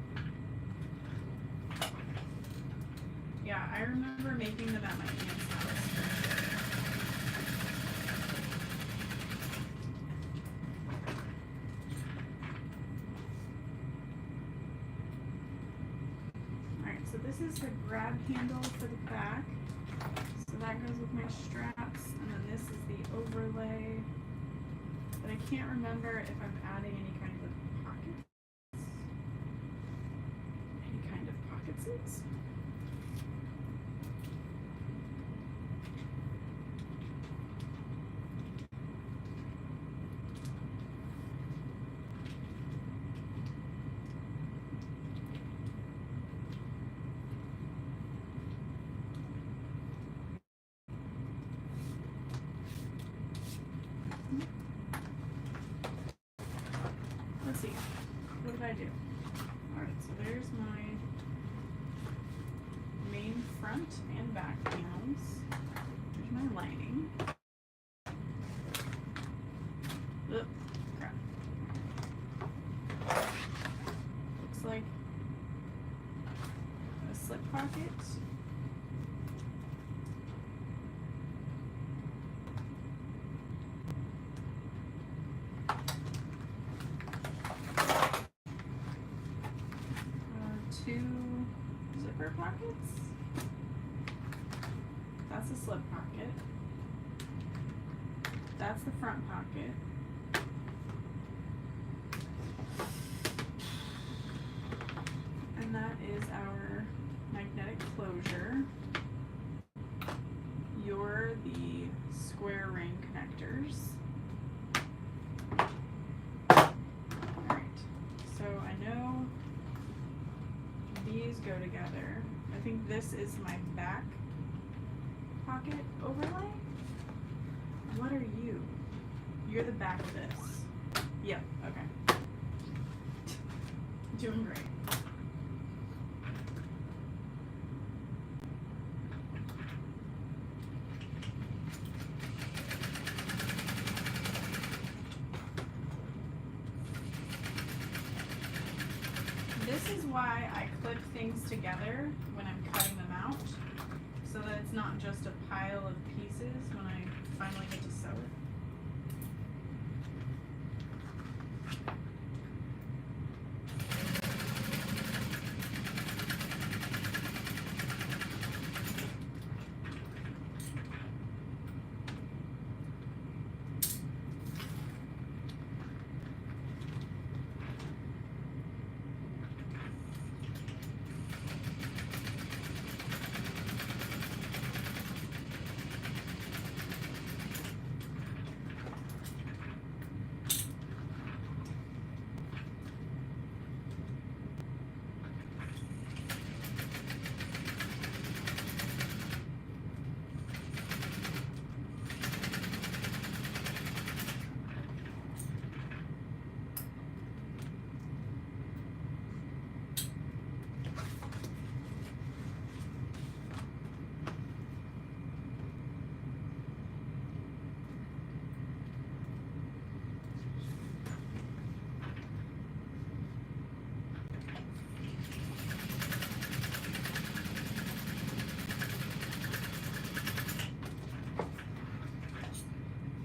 Yeah, I remember making them at my aunt's house. Alright, so this is the grab handle for the back. So that goes with my straps, and then this is the overlay. But I can't remember if I'm adding any kind of pockets. Any kind of pockets. Let's see. What did I do? Alright, so there's my main front and back panels. There's my lining. Ugh, crap. Looks like a slip pocket. Two zipper pockets. That's a slip pocket. That's the front pocket. And that is our magnetic closure. You're the square ring connectors. Alright, so I know these go together. I think this is my back pocket overlay. What are you? You're the back of this. Yep, okay. Doing great. This is why I clip things together when I'm cutting them out, so that it's not just a pile of pieces when I finally get to sew it.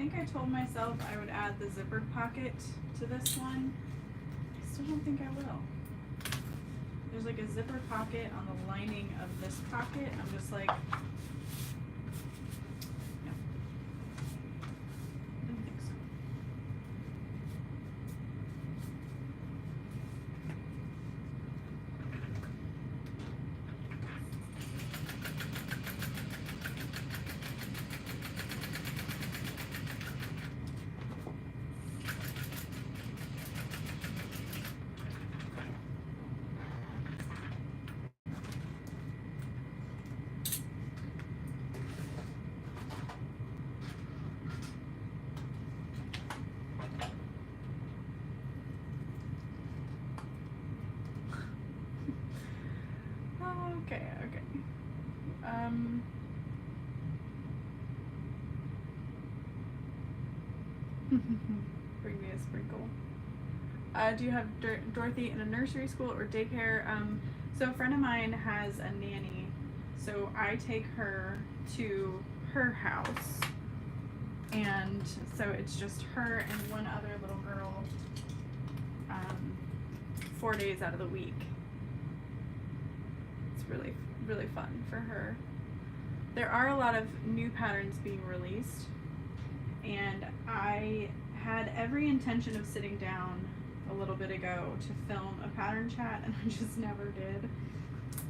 think I told myself I would add the zippered pocket to this one. I still don't think I will. There's like a zipper pocket on the lining of this pocket. I'm just like, no. I don't think so. Okay. Bring me a sprinkle. Do you have Dorothy in a nursery school or daycare? So a friend of mine has a nanny, so I take her to her house, and so it's just her and one other little girl 4 days out of the week. It's really, really fun for her. There are a lot of new patterns being released, and I had every intention of sitting down a little bit ago to film a pattern chat, and I just never did.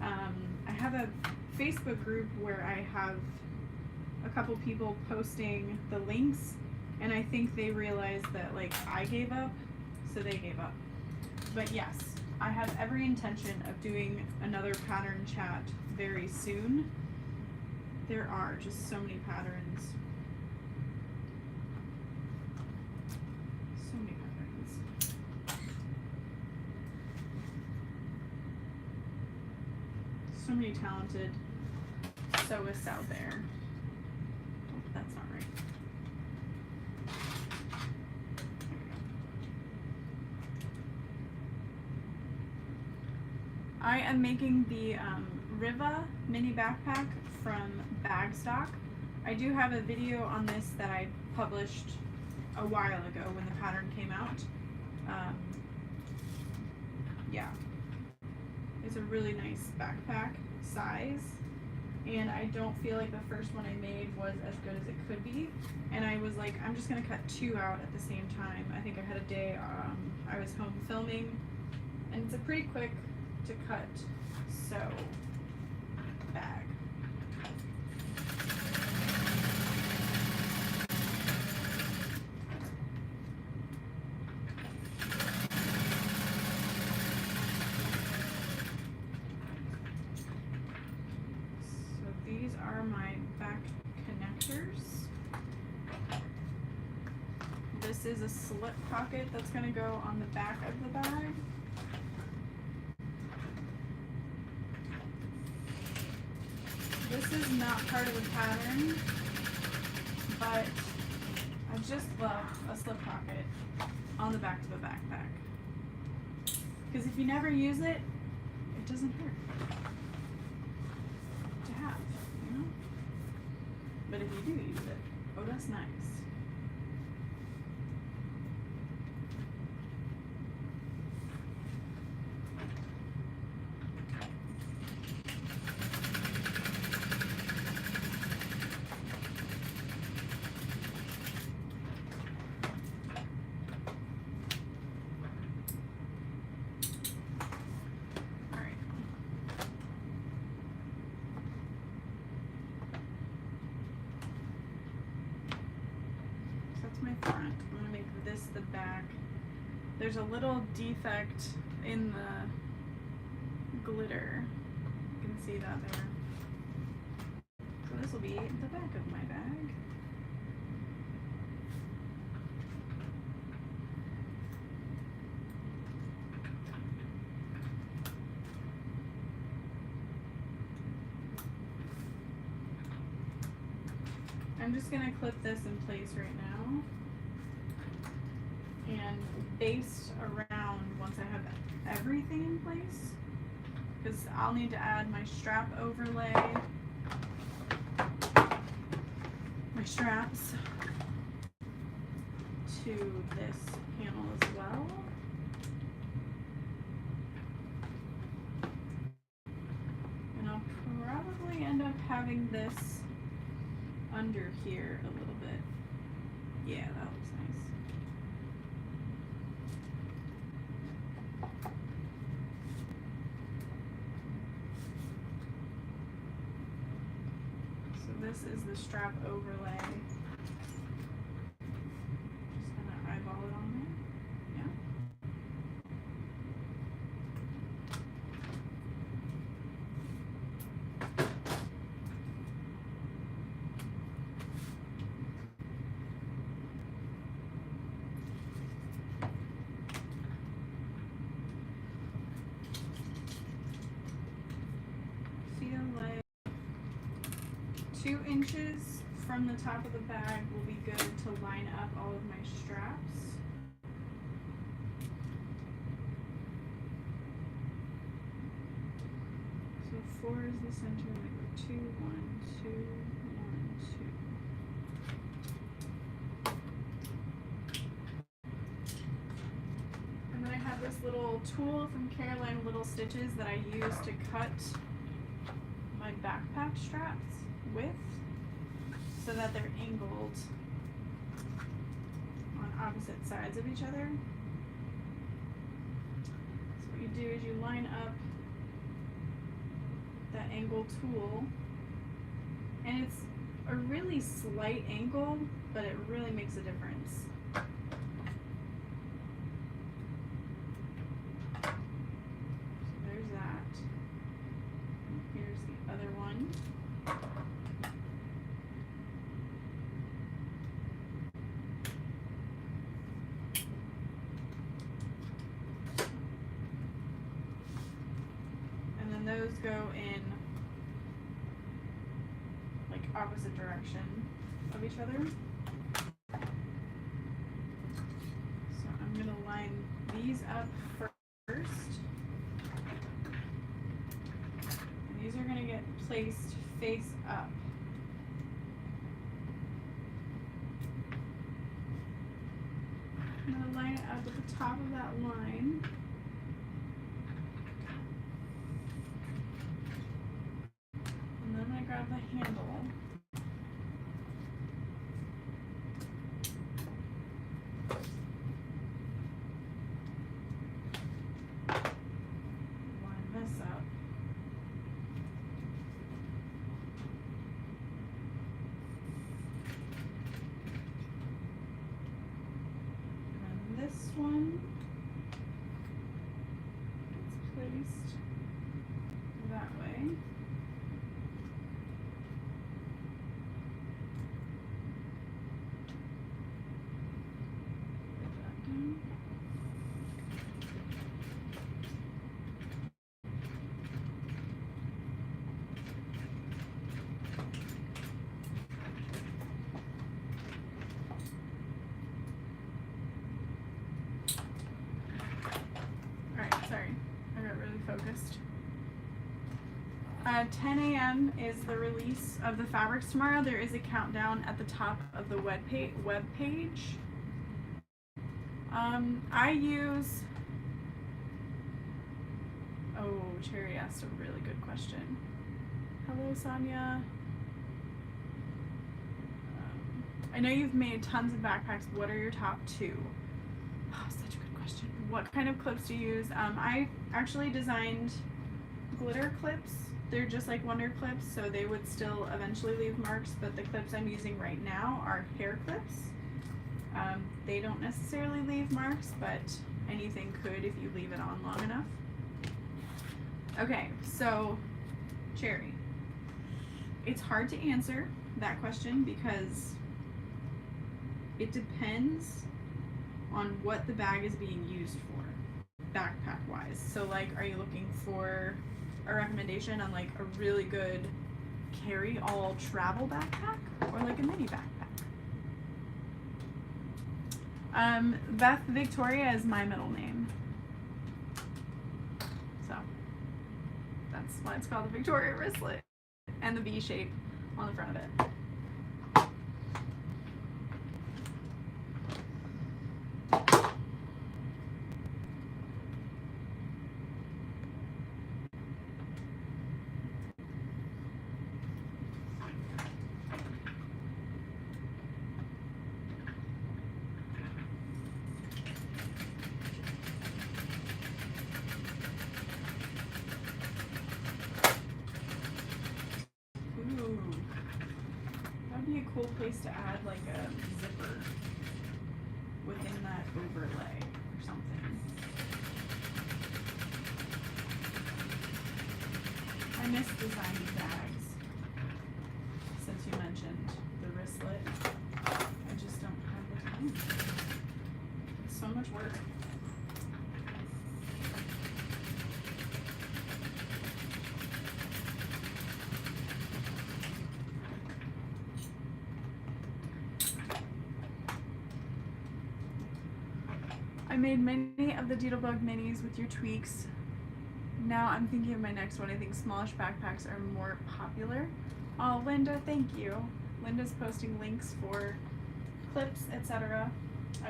I have a Facebook group where I have a couple people posting the links, and I think they realized that like I gave up, so they gave up. But yes, I have every intention of doing another pattern chat very soon. There are just so many patterns. So many patterns. So many talented sewists out there. Oh, that's not right. I am making the Riva mini backpack from Bag Stock. I do have a video on this that I published a while ago when the pattern came out. Yeah, it's a really nice backpack size, and I don't feel like the first one I made was as good as it could be, and I was like, I'm just gonna cut 2 out at the same time. I think I had a day I was home filming, and it's a pretty quick to cut sew bag. So these are my back connectors. This is a slip pocket that's going to go on the back of the bag. This is not part of the pattern, but I just love a slip pocket on the back of a backpack. Because if you never use it, it doesn't hurt to have, you know? But if you do use it, oh, that's nice. My front. I'm going to make this the back. There's a little defect in the glitter. You can see that there. So this will be the back of my bag. I'm just going to clip this in place right now and baste around once I have everything in place, because I'll need to add my strap overlay, my straps, to this panel as well. And I'll probably end up having this under here a little bit. Yeah, that looks nice. So this is the strap overlay. Just gonna eyeball it on there. Yeah. Feel like 2 inches from the top of the bag will be good to line up all of my straps. So 4 is the center, and I go 2, 1, 2, 1, 2. And then I have this little tool from Carolina Little Stitches that I use to cut my backpack straps with, so that they're angled on opposite sides of each other. So what you do is you line up that angle tool, and it's a really slight angle, but it really makes a difference. So there's that. And here's the other one. Those go in like opposite direction of each other. So I'm going to line these up first. And these are going to get placed face up. I'm going to line it up at the top of that line. Grab the handle. Line this up. And this one gets placed that way. Sorry, I got really focused. 10 a.m. is the release of the fabrics tomorrow. There is a countdown at the top of the web page. I use... Oh, Cherry asked a really good question. Hello, Sonia. I know you've made tons of backpacks. What are your top 2? Oh, such a good question. What kind of clips do you use? I actually designed glitter clips. They're just like Wonder clips, so they would still eventually leave marks, but the clips I'm using right now are hair clips. They don't necessarily leave marks, but anything could if you leave it on long enough. Okay, so Cherry. It's hard to answer that question because it depends on what the bag is being used for, backpack wise. So like, are you looking for a recommendation on like a really good carry all travel backpack or like a mini backpack? Beth Victoria is my middle name. So that's why it's called the Victoria wristlet and the V shape on the front of it. place to add like a zipper within that overlay or something. I miss designing bags. Since you mentioned the wristlet, I just don't have the time. It's so much work. I made many of the Doodlebug minis with your tweaks. Now I'm thinking of my next one. I think smallish backpacks are more popular. Oh, Linda, thank you. Linda's posting links for clips, etc.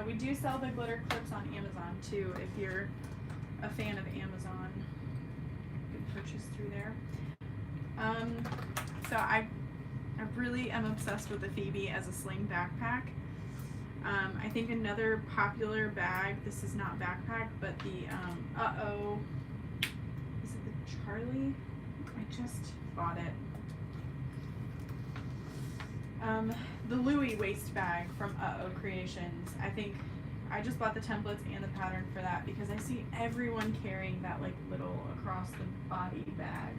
We do sell the glitter clips on Amazon too. If you're a fan of Amazon, you can purchase through there. So I really am obsessed with the Phoebe as a sling backpack. I think another popular bag, this is not backpack, but the is it the Charlie? I just bought it. The Louis waist bag from Creations. I think I just bought the templates and the pattern for that because I see everyone carrying that like little across the body bag.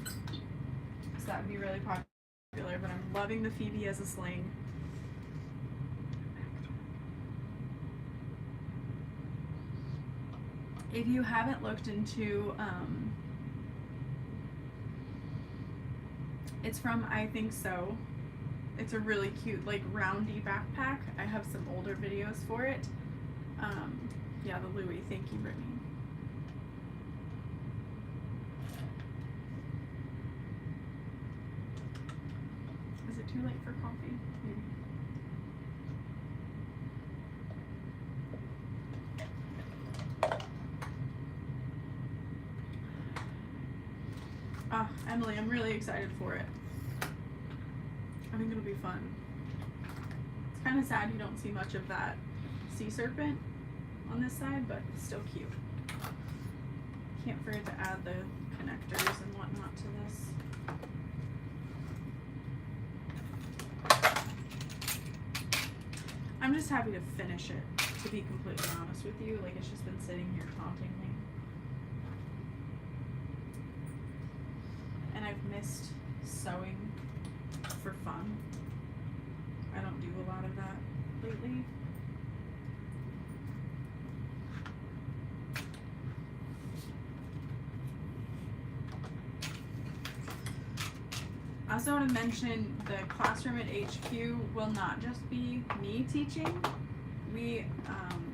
So that would be really popular, but I'm loving the Phoebe as a sling. If you haven't looked into, it's from I Think So. It's a really cute, like, roundy backpack. I have some older videos for it. Yeah, the Louis. Thank you, Brittany. Is it too late for coffee? Maybe. Ah, Emily, I'm really excited for it. I think it'll be fun. It's kind of sad you don't see much of that sea serpent on this side, but it's still cute. Can't forget to add the connectors and whatnot to this. I'm just happy to finish it, to be completely honest with you. Like, it's just been sitting here taunting me. And I've missed sewing for fun. I don't do a lot of that lately. I also want to mention the classroom at HQ will not just be me teaching. We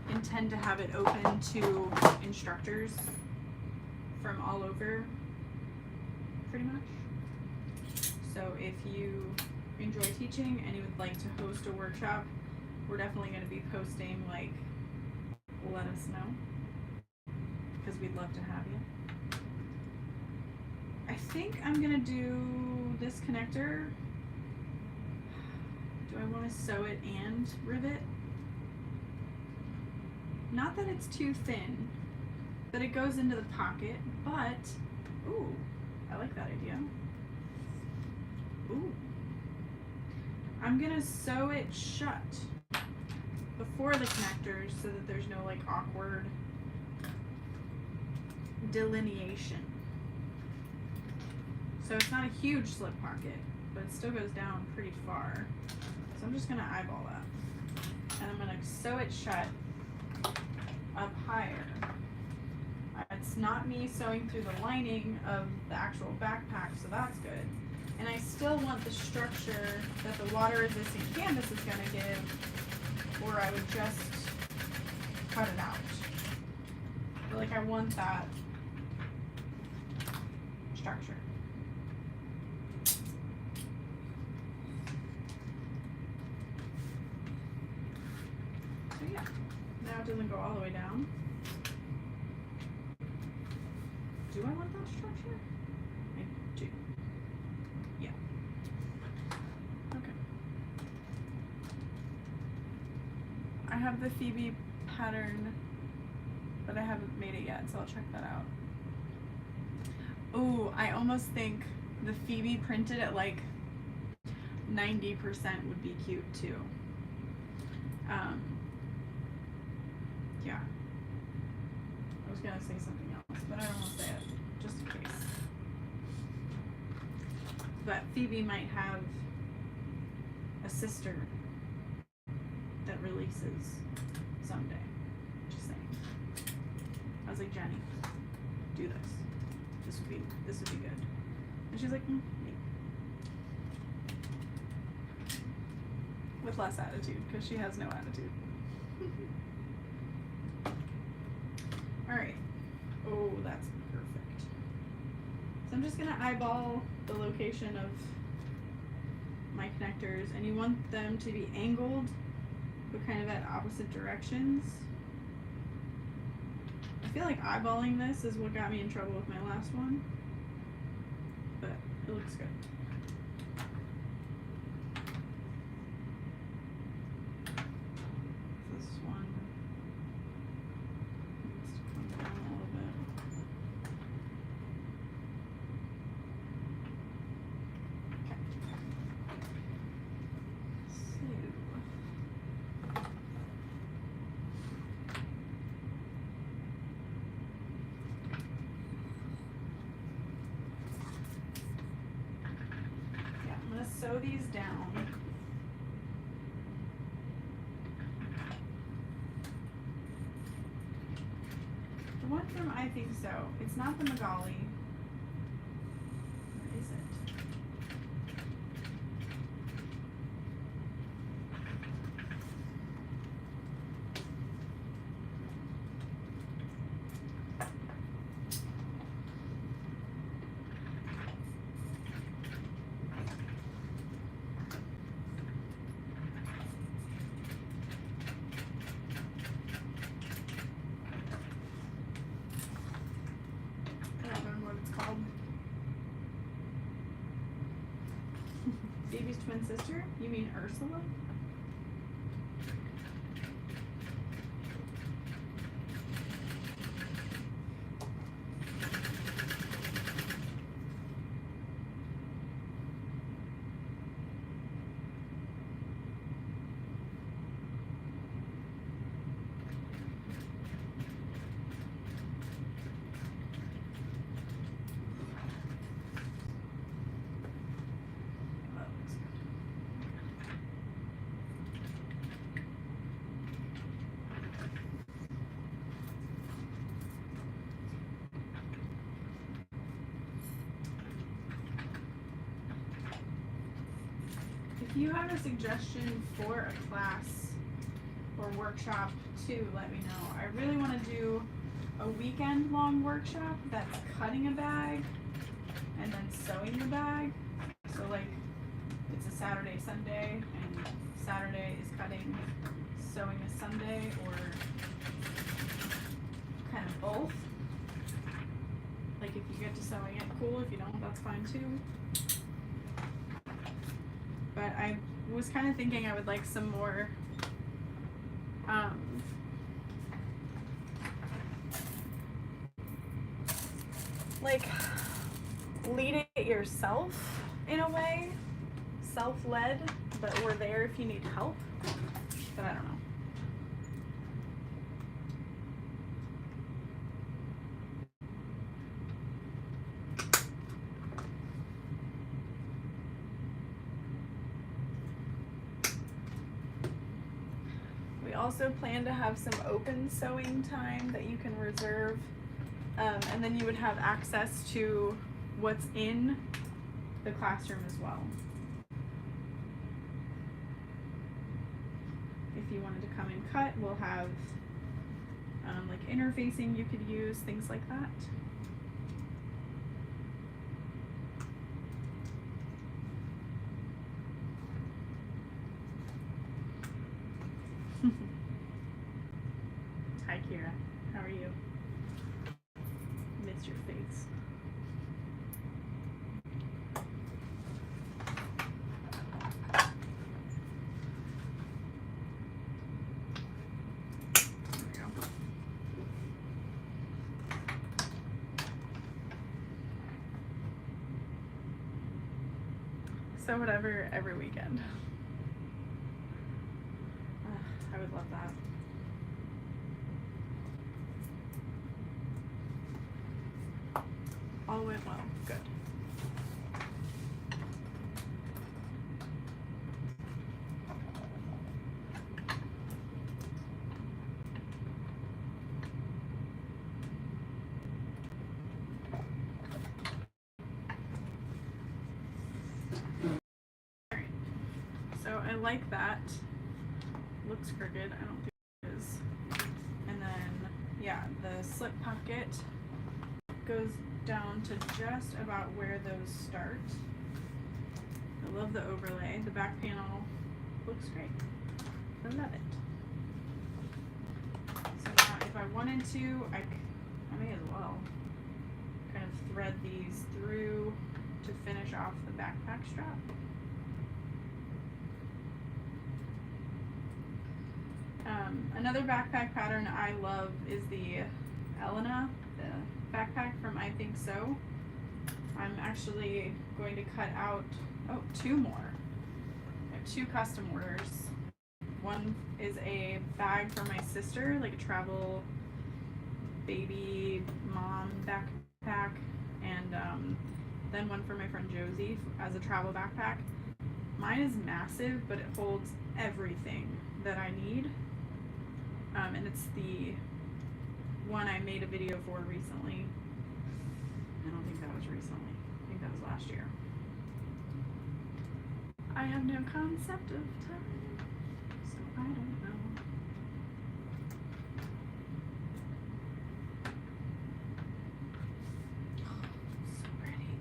intend to have it open to instructors from all over, pretty much. So if you enjoy teaching and you would like to host a workshop, we're definitely going to be posting, like, let us know, because we'd love to have you. I think I'm going to do this connector. Do I want to sew it and rivet? Not that it's too thin, that it goes into the pocket, but, ooh, I like that idea. Ooh. I'm gonna sew it shut before the connectors so that there's no like awkward delineation. So it's not a huge slip pocket, but it still goes down pretty far. So I'm just gonna eyeball that. And I'm gonna sew it shut up higher. It's not me sewing through the lining of the actual backpack, so that's good. And I still want the structure that the water resistant canvas is going to give, or I would just cut it out. But like I want that structure. So yeah, now it doesn't go all the way down. Do I want that structure? I do. Yeah. Okay. I have the Phoebe pattern, but I haven't made it yet, so I'll check that out. Oh, I almost think the Phoebe printed at like 90% would be cute too. Yeah. I was gonna say something else, but I don't want to say it, just in case. But Phoebe might have a sister that releases someday. Just saying. I was like, Jenny, do this. This would be good. And she's like, maybe. With less attitude, because she has no attitude. Alright. Oh, that's perfect. So I'm just gonna eyeball the location of my connectors, and you want them to be angled, but kind of at opposite directions. I feel like eyeballing this is what got me in trouble with my last one, but it looks good. This one needs to come down a little bit. Okay. I'm going to sew these down. The one from I Think So, it's not the Magali. Where is it? I don't remember what it's called. Phoebe's twin sister? You mean Ursula? That looks good. If you have a suggestion for a class or workshop too, let me know. I really want to do a weekend long workshop that's cutting a bag and then sewing the bag. So like it's a Saturday, Sunday, and Saturday is cutting, sewing is Sunday, or kind of both. Like if you get to sewing it, cool. If you don't, that's fine too. But I was kind of thinking I would like some more like lead it yourself in a way, self-led, but we're there if you need help. But I don't know. We also plan to have some open sewing time that you can reserve, and then you would have access to what's in the classroom as well. If you wanted to come and cut, we'll have like interfacing you could use, things like that. Hi Kira, how are you? Miss your face. There we go. So whatever, every weekend. I would love that. All went well. Good. Alright. So I like that. Looks crooked. I don't think it is. And then, yeah, the slip pocket goes down to just about where those start. I love the overlay. The back panel looks great. I love it. So now if I wanted to, I may as well kind of thread these through to finish off the backpack strap. Another backpack pattern I love is the Elena, the backpack from I Think So. I'm actually going to cut out, two more. I have 2 custom orders. One is a bag for my sister, like a travel baby mom backpack, and then one for my friend Josie as a travel backpack. Mine is massive, but it holds everything that I need. And it's the one I made a video for recently. I don't think that was recently. I think that was last year. I have no concept of time, so I don't know. So pretty.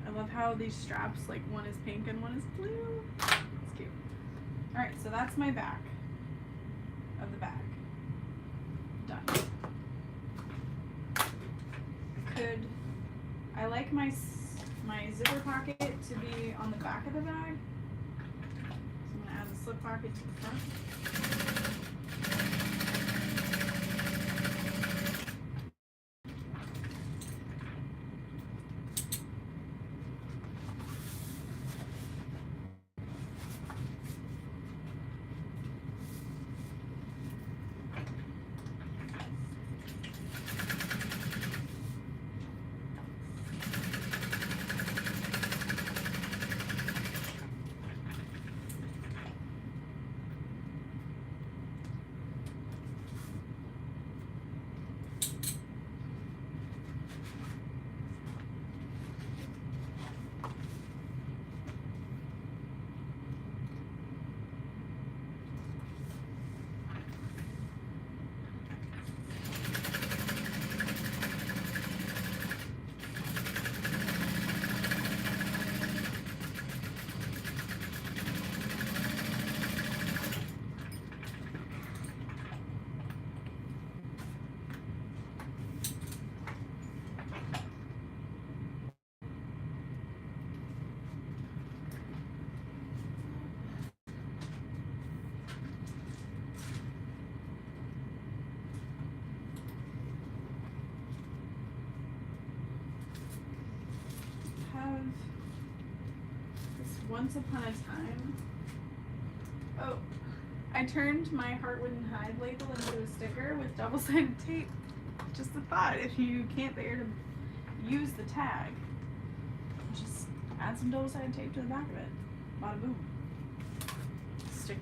I love how these straps, like one is pink and one is blue. It's cute. Alright, so that's my back of the bag. Done. I like my zipper pocket to be on the back of the bag. So I'm gonna add the slip pocket to the front. Once upon a time, I turned my Heart Wouldn't Hide label into a sticker with double-sided tape. Just a thought, if you can't bear to use the tag, just add some double-sided tape to the back of it. Bada boom. Sticker.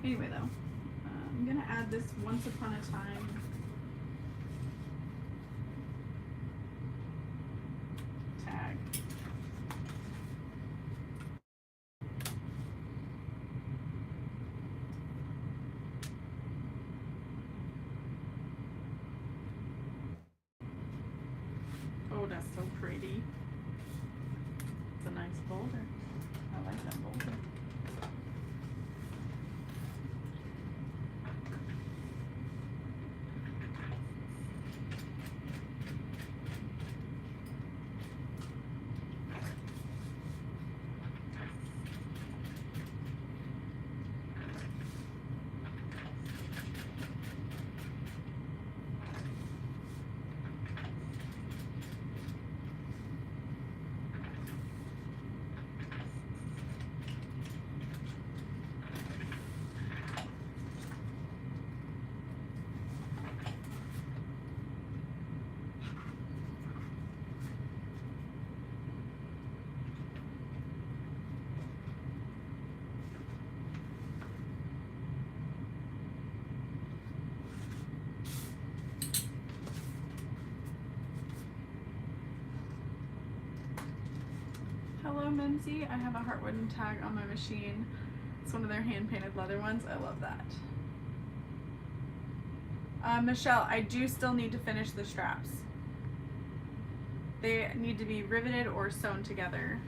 Anyway though, I'm gonna add this Once Upon a Time tag. Oh, that's so pretty. It's a nice boulder. I like that boulder. Mimsy. I have a Heartwood tag on my machine. It's one of their hand-painted leather ones. I love that. Michelle, I do still need to finish the straps. They need to be riveted or sewn together.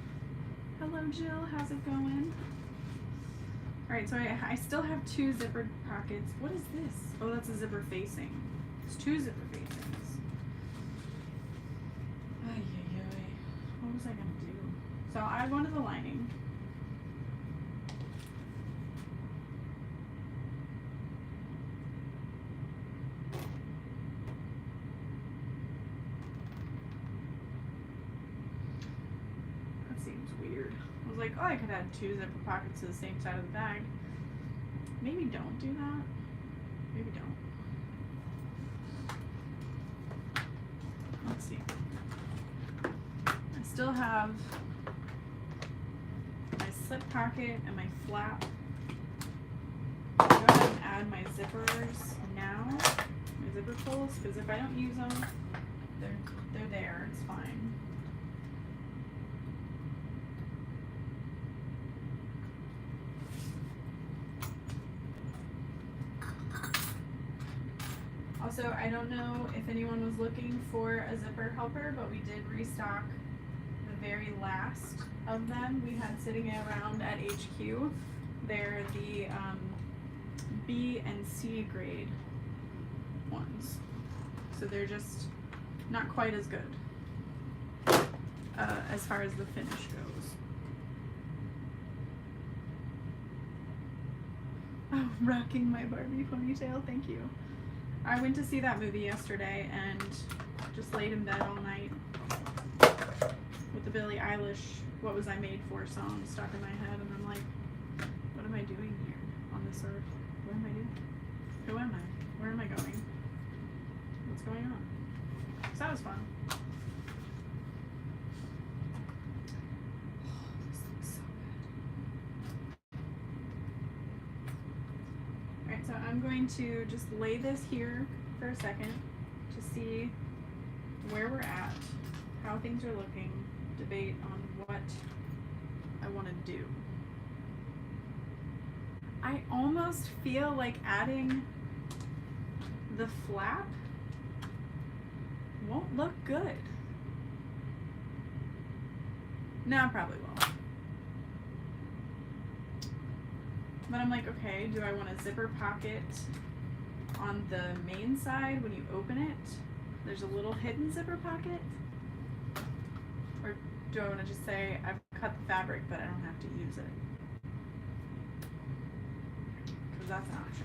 Hello, Jill. How's it going? Alright, so I still have 2 zippered pockets. What is this? Oh, that's a zipper facing. It's 2 zipper facings. Ay, ay, ay. What was I going to do? So I wanted the lining. I was like, oh, I could add 2 zipper pockets to the same side of the bag. Maybe don't do that. Maybe don't. Let's see. I still have my slip pocket and my flap. I'll go ahead and add my zippers now, my zipper pulls, because if I don't use them, they're there. It's fine. Also, I don't know if anyone was looking for a zipper helper, but we did restock the very last of them we had sitting around at HQ. They're the B and C grade ones. So they're just not quite as good as far as the finish goes. Oh, rocking my Barbie ponytail, thank you. I went to see that movie yesterday and just laid in bed all night with the Billie Eilish "What Was I Made For" song stuck in my head, and I'm like, what am I doing here on this earth? What am I doing? Who am I? Where am I going? What's going on? So that was fun. This looks so good. Alright, so I'm going to just lay this here for a second to see where we're at, how things are looking, debate on what I want to do. I almost feel like adding the flap won't look good. No, probably won't. But I'm like, okay, do I want a zipper pocket on the main side when you open it? There's a little hidden zipper pocket? Or do I want to just say, I've cut the fabric, but I don't have to use it? Because that's an option.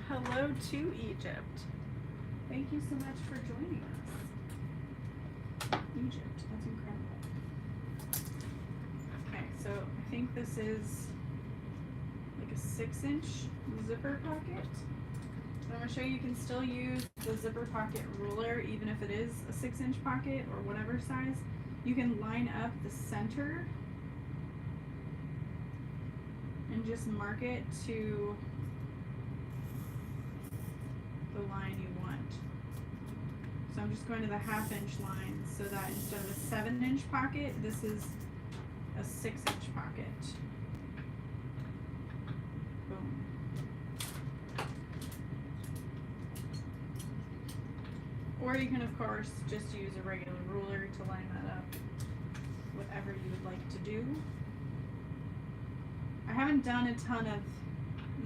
Hello to Egypt. Thank you so much for joining us. Egypt, that's incredible. Okay, so I think this is like a 6-inch zipper pocket. So I'm going to show you can still use the zipper pocket ruler even if it is a 6-inch pocket or whatever size. You can line up the center and just mark it to the line you want. So I'm just going to the 1/2-inch line so that instead of a 7-inch pocket, this is a 6-inch pocket. Boom. Or you can of course just use a regular ruler to line that up, whatever you would like to do. I haven't done a ton of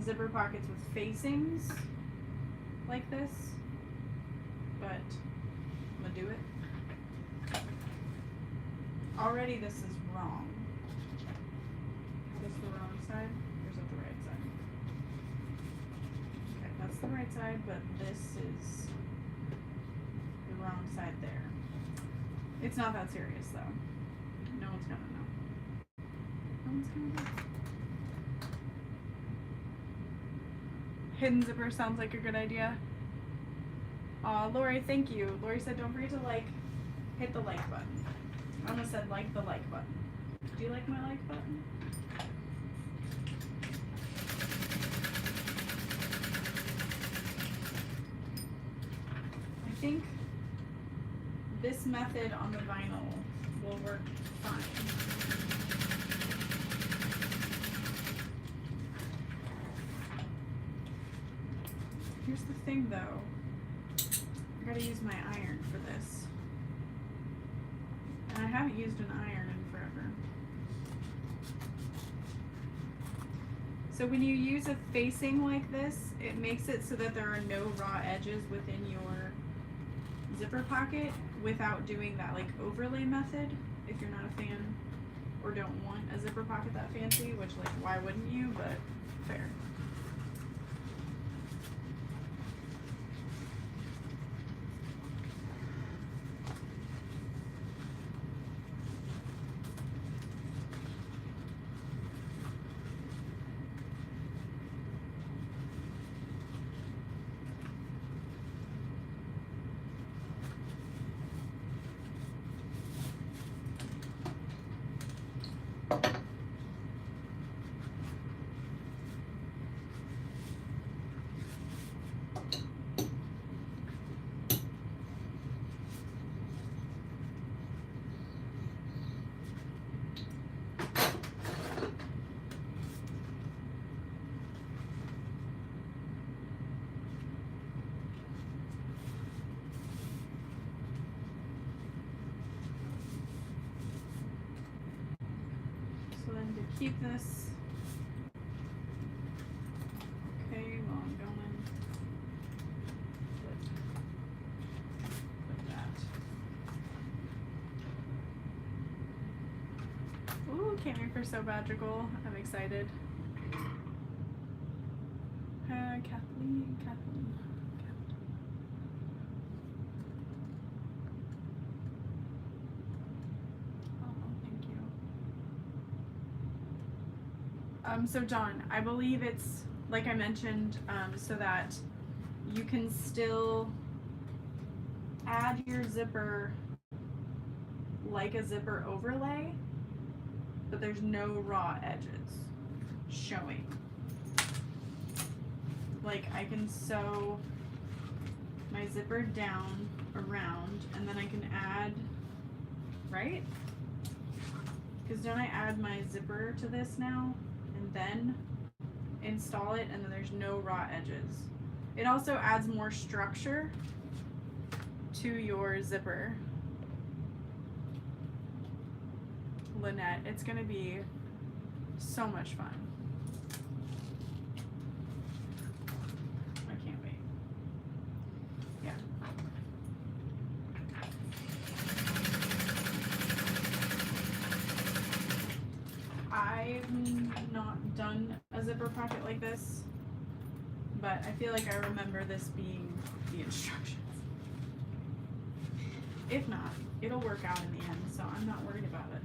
zipper pockets with facings like this, but I'm gonna do it. Already this is wrong. Is this the wrong side, or is that the right side? Okay, that's the right side, but this is the wrong side there. It's not that serious though. No one's gonna be. Hidden zipper sounds like a good idea. Aw, Lori, thank you. Lori said don't forget to hit the like button. I almost said like the like button. Do you like my like button? I think this method on the vinyl will work fine. Here's the thing though, I gotta use my iron for this. And I haven't used an iron in forever. So when you use a facing like this, it makes it so that there are no raw edges within your zipper pocket without doing that overlay method, if you're not a fan or don't want a zipper pocket that fancy, which why wouldn't you, but fair. Keep this okay while I'm going. Put that. Ooh, can't wait for So Badrigal. I'm excited. Kathleen. So John, I believe it's, like I mentioned, so that you can still add your zipper like a zipper overlay, but there's no raw edges showing. I can sew my zipper down around, and then I can add, right? Because don't I add my zipper to this now? And then install it, and then there's no raw edges. It also adds more structure to your zipper. Lynette, it's gonna be so much fun. I can't wait. Yeah. I've not done a zipper pocket like this, but I feel like I remember this being the instructions. If not, it'll work out in the end, so I'm not worried about it.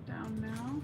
Down now.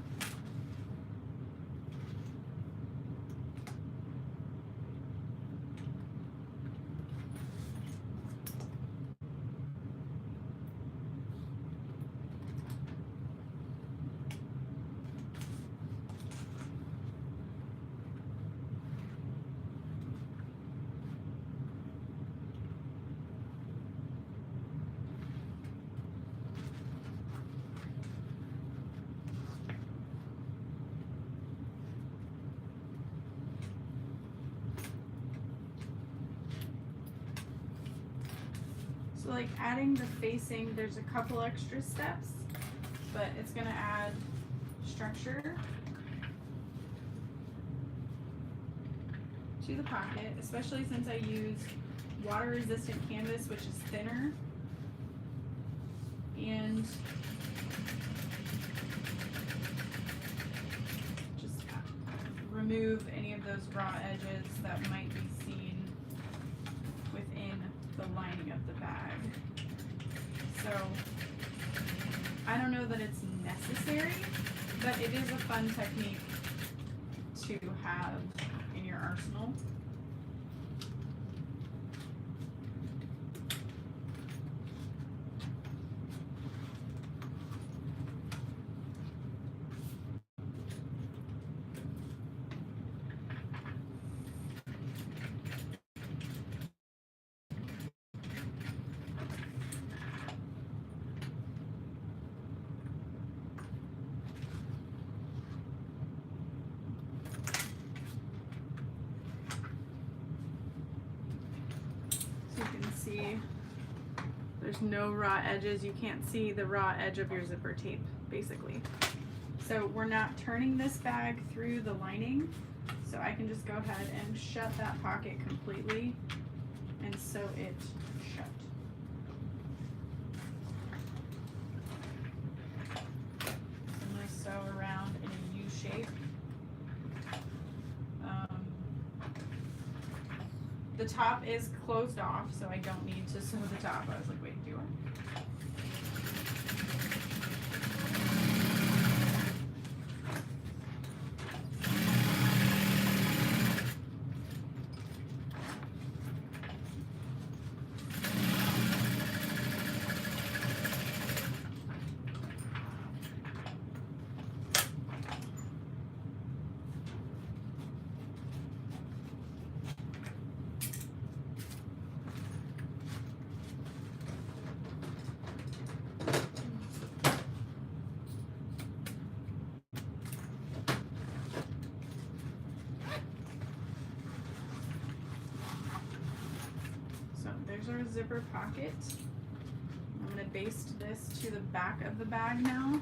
like adding the facing, there's a couple extra steps, but it's gonna add structure to the pocket, especially since I use water resistant canvas, which is thinner, and just remove any of those raw edges that might be seen within the lining of the bag. So I don't know that it's necessary, but it is a fun technique to have in your arsenal. See, there's no raw edges. You can't see the raw edge of your zipper tape, basically. So we're not turning this bag through the lining, so I can just go ahead and shut that pocket completely and sew it shut. I'm going to sew around in a U shape. The top is closed off, so I don't need to sew the top. I was like, wait, do I? There's our zipper pocket. I'm going to baste this to the back of the bag now.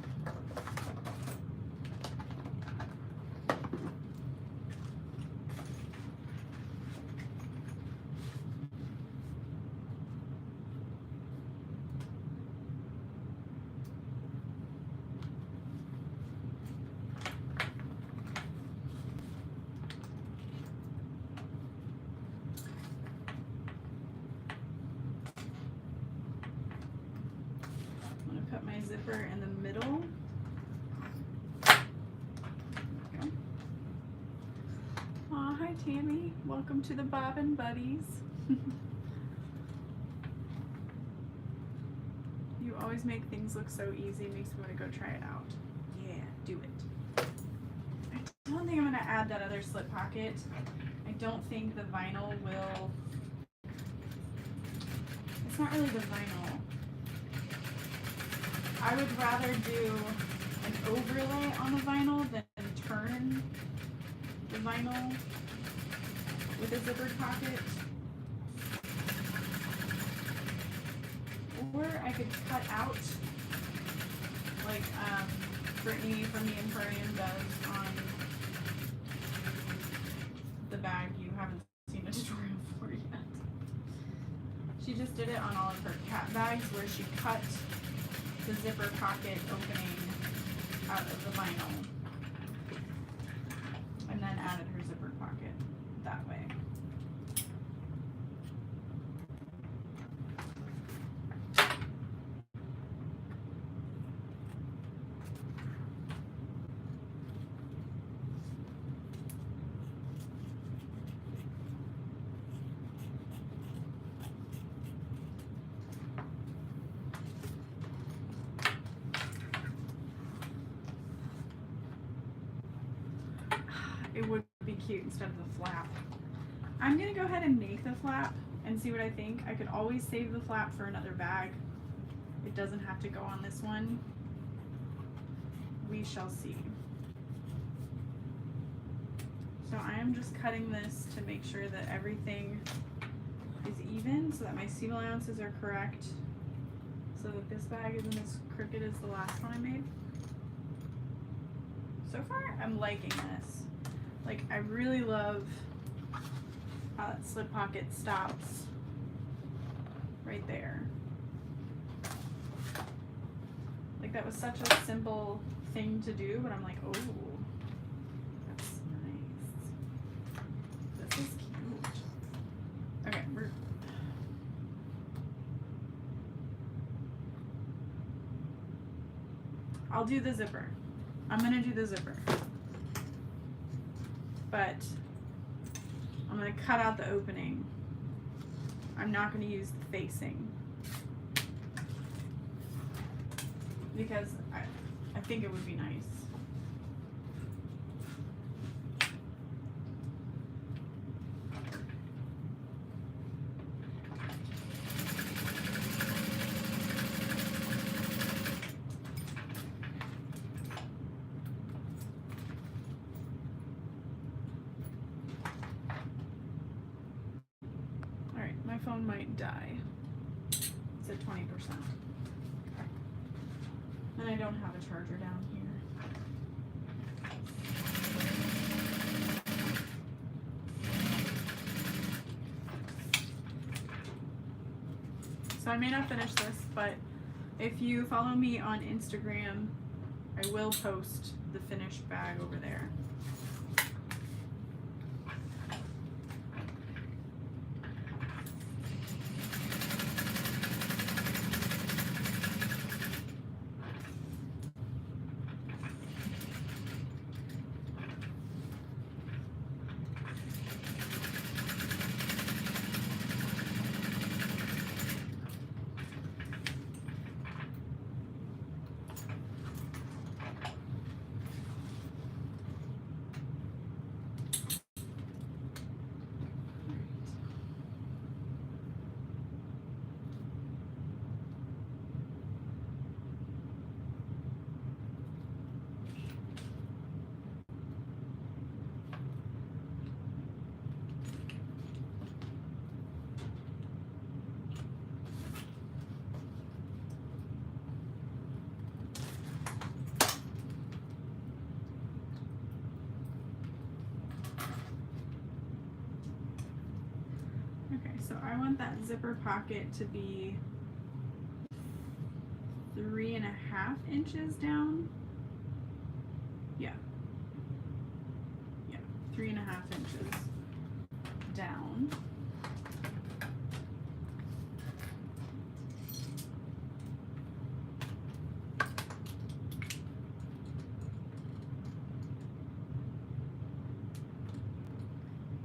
Put my zipper in the middle. Okay. Aw, hi Tammy. Welcome to the Bobbin Buddies. You always make things look so easy. Makes me want to go try it out. Yeah, do it. I don't think I'm going to add that other slip pocket. I don't think the vinyl will... It's not really the vinyl. I would rather do an overlay on the vinyl than turn the vinyl with a zippered pocket. Or I could cut out, like Brittany from the Emporium does on the bag you haven't seen a tutorial for yet. She just did it on all of her cat bags where she cut the zipper pocket opening out of the vinyl and then added her zipper pocket that way. It would be cute instead of the flap. I'm gonna go ahead and make the flap and see what I think. I could always save the flap for another bag. It doesn't have to go on this one. We shall see. So I am just cutting this to make sure that everything is even, so that my seam allowances are correct, so that this bag isn't as crooked as the last one I made. So far, I'm liking this. Like, I really love how that slip pocket stops right there. Like, that was such a simple thing to do, but I'm like, oh, that's nice. This is cute. Okay, I'll do the zipper. I'm gonna do the zipper. But I'm gonna cut out the opening. I'm not gonna use the facing. Because I think it would be nice. Alright, my phone might die. It's at 20%. And I don't have a charger down here. So I may not finish this, but if you follow me on Instagram, I will post the finished bag over there. So I want that zipper pocket to be 3.5 inches down. Yeah. Yeah, 3.5 inches down.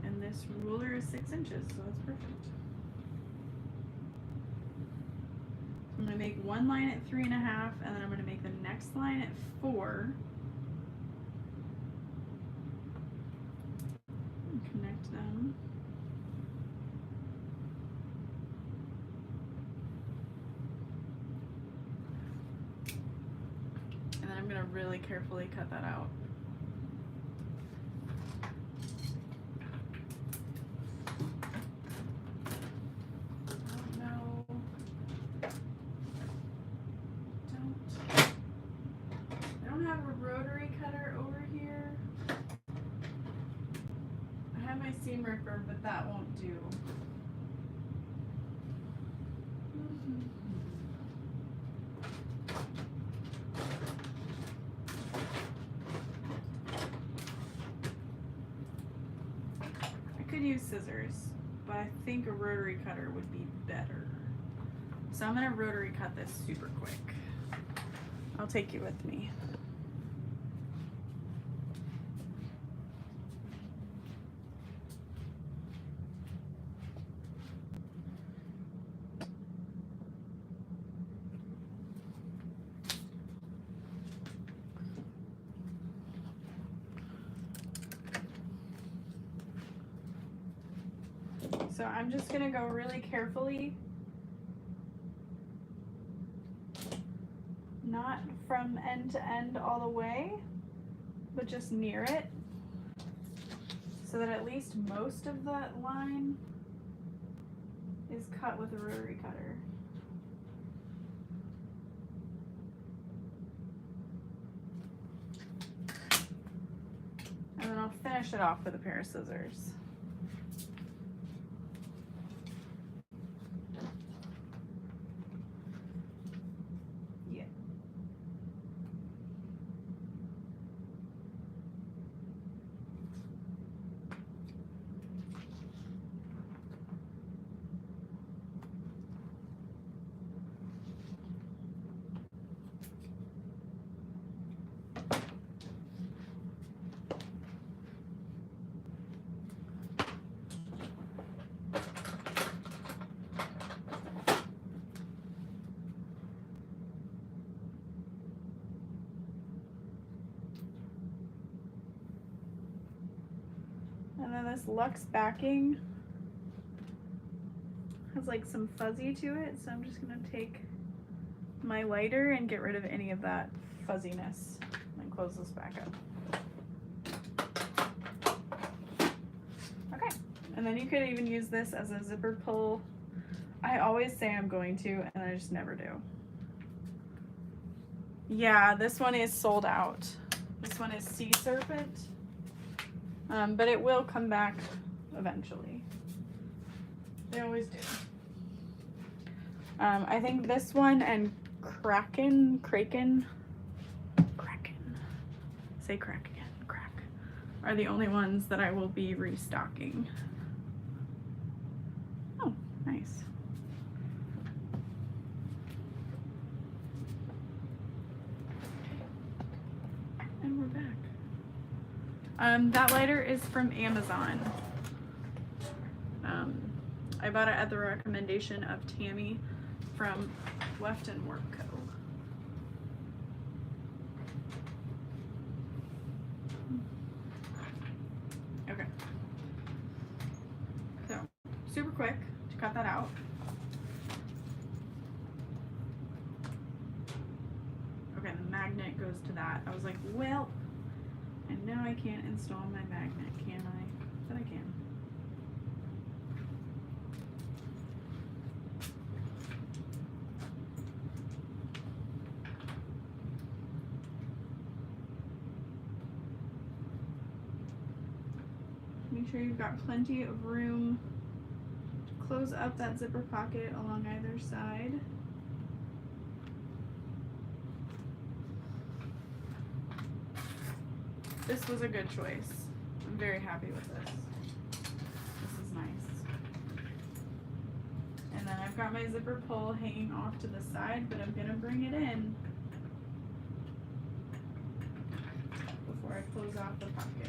And this ruler is 6 inches, so that's perfect. I'm going to make one line at 3.5, and then I'm going to make the next line at 4. And connect them. And then I'm going to really carefully cut that out. Seam ripper, but that won't do. I could use scissors, but I think a rotary cutter would be better. So I'm gonna rotary cut this super quick. I'll take you with me. So I'm just gonna go really carefully, not from end to end all the way, but just near it, so that at least most of that line is cut with a rotary cutter. And then I'll finish it off with a pair of scissors. Yeah. And then this luxe backing has like some fuzzy to it, so I'm just gonna take my lighter and get rid of any of that fuzziness and close this back up. Okay, and then you could even use this as a zipper pull. I always say I'm going to, and I just never do. Yeah, this one is sold out. This one is Sea Serpent. But it will come back eventually. They always do. I think this one and Kraken, say crack again, crack, are the only ones that I will be restocking. Oh, nice. And we're back. That lighter is from Amazon. I bought it at the recommendation of Tammy from Weft and Work Co. Okay. So, super quick to cut that out. Okay, the magnet goes to that. I was like, well, and now I can't install my magnet, can I? But I can. Make sure you've got plenty of room to close up that zipper pocket along either side. This was a good choice. I'm very happy with this. This is nice. And then I've got my zipper pull hanging off to the side, but I'm gonna bring it in before I close off the pocket.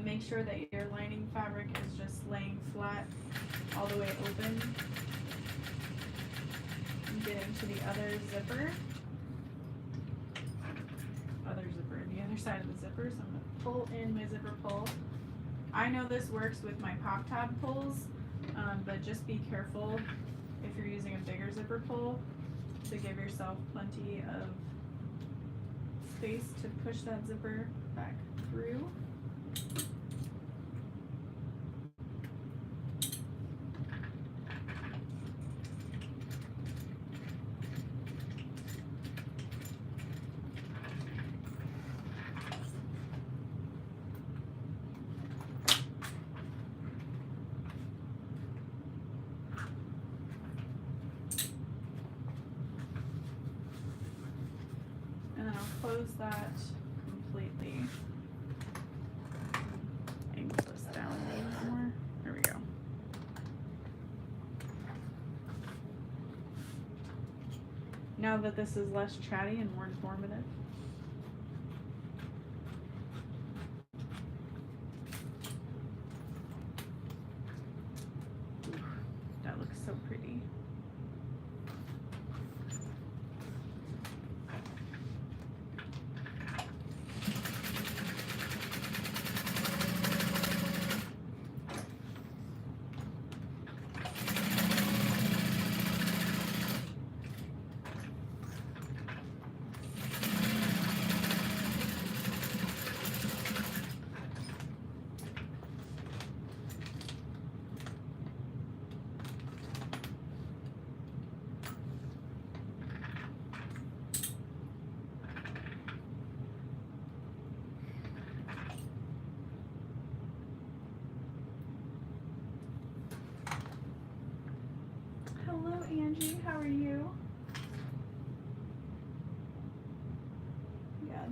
Make sure that your lining fabric is just laying flat all the way open. And getting to the other zipper. The other side of the zipper. So I'm going to pull in my zipper pull. I know this works with my pop tab pulls, but just be careful if you're using a bigger zipper pull to give yourself plenty of space to push that zipper back through. Close that completely. Angle this down a little bit more. There we go. Now that this is less chatty and more informative. That looks so pretty.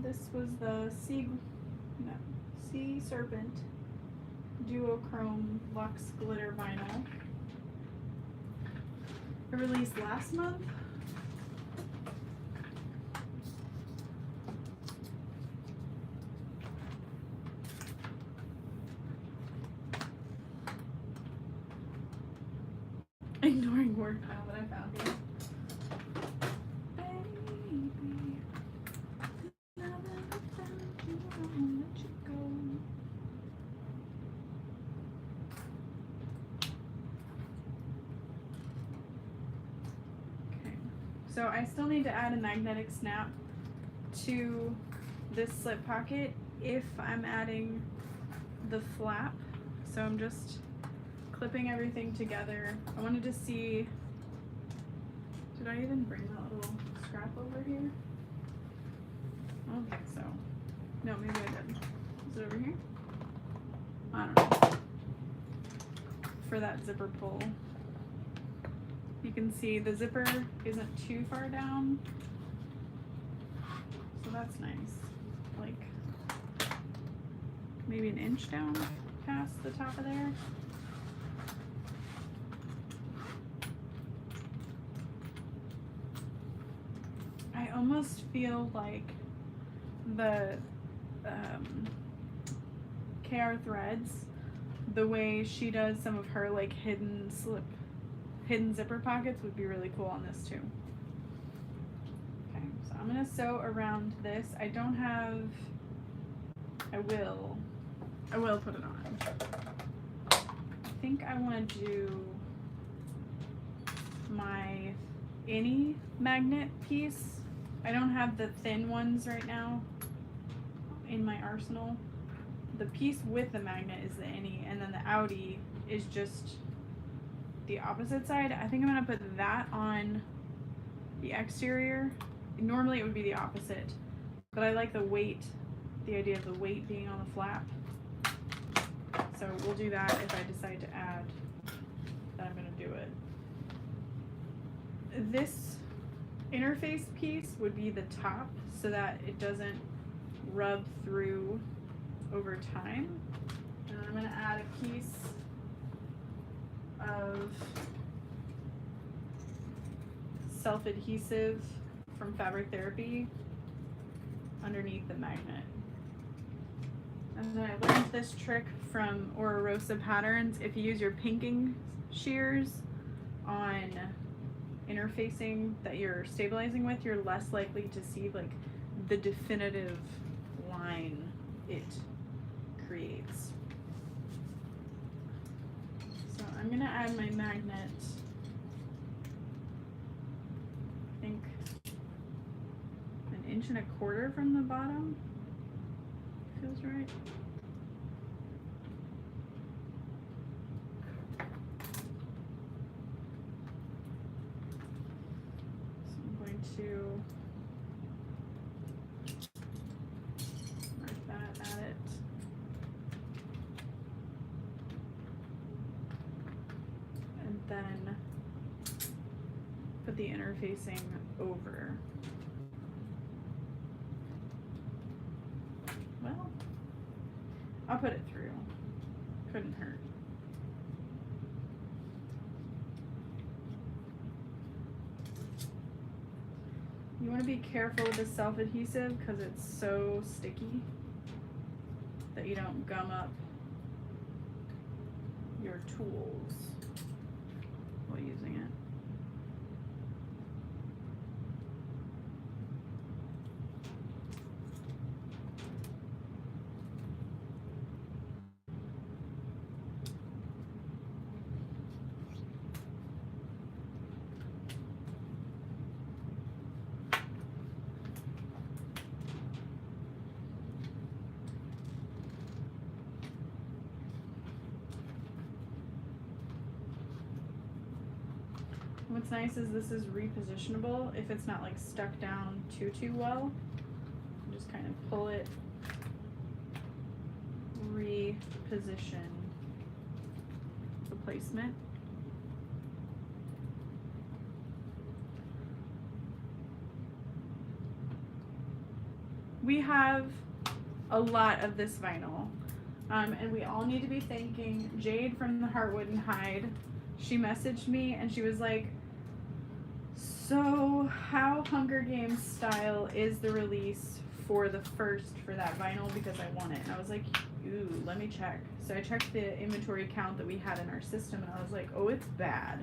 this was the Sea Serpent Duochrome Luxe Glitter Vinyl. It released last month. Ignoring word pile that I found here. Baby, now that I found you, I won't let you go. Okay, so I still need to add a magnetic snap to this slip pocket if I'm adding the flap. So I'm just clipping everything together. I wanted to see, did I even bring that little scrap over here? I don't think so. No, maybe I did. Is it over here? I don't know. For that zipper pull. You can see the zipper isn't too far down. So that's nice. Like maybe an inch down past the top of there. I almost feel like the KR Threads, the way she does some of her like hidden zipper pockets would be really cool on this too. Okay, so I'm gonna sew around this. I will put it on. I think I want to do my any magnet piece. I don't have the thin ones right now in my arsenal. The piece with the magnet is the innie, and then the outie is just the opposite side. I think I'm gonna put that on the exterior. Normally it would be the opposite, but I like the weight, the idea of the weight being on the flap. So we'll do that if I decide to add that I'm gonna do it. This interface piece would be the top so that it doesn't rub through over time. And then I'm going to add a piece of self-adhesive from Fabric Therapy underneath the magnet. And then I learned this trick from Rosa Patterns. If you use your pinking shears on interfacing that you're stabilizing with, you're less likely to see like the definitive line it creates. So I'm gonna add my magnet, I think 1.25 inches from the bottom, feels right. To mark that, add it. And then put the interfacing over. Well, I'll put it through. Couldn't hurt. You want to be careful with the self-adhesive because it's so sticky that you don't gum up your tools while using it. What's nice is this is repositionable if it's not like stuck down too well. You just kind of pull it, reposition the placement. we have a lot of this vinyl. And we all need to be thanking Jade from the Heartwood and Hide. She messaged me and she was like, so how Hunger Games style is the release for the first for that vinyl, because I want it. And I was like, ooh, let me check. So I checked the inventory count that we had in our system and I was like, oh, it's bad.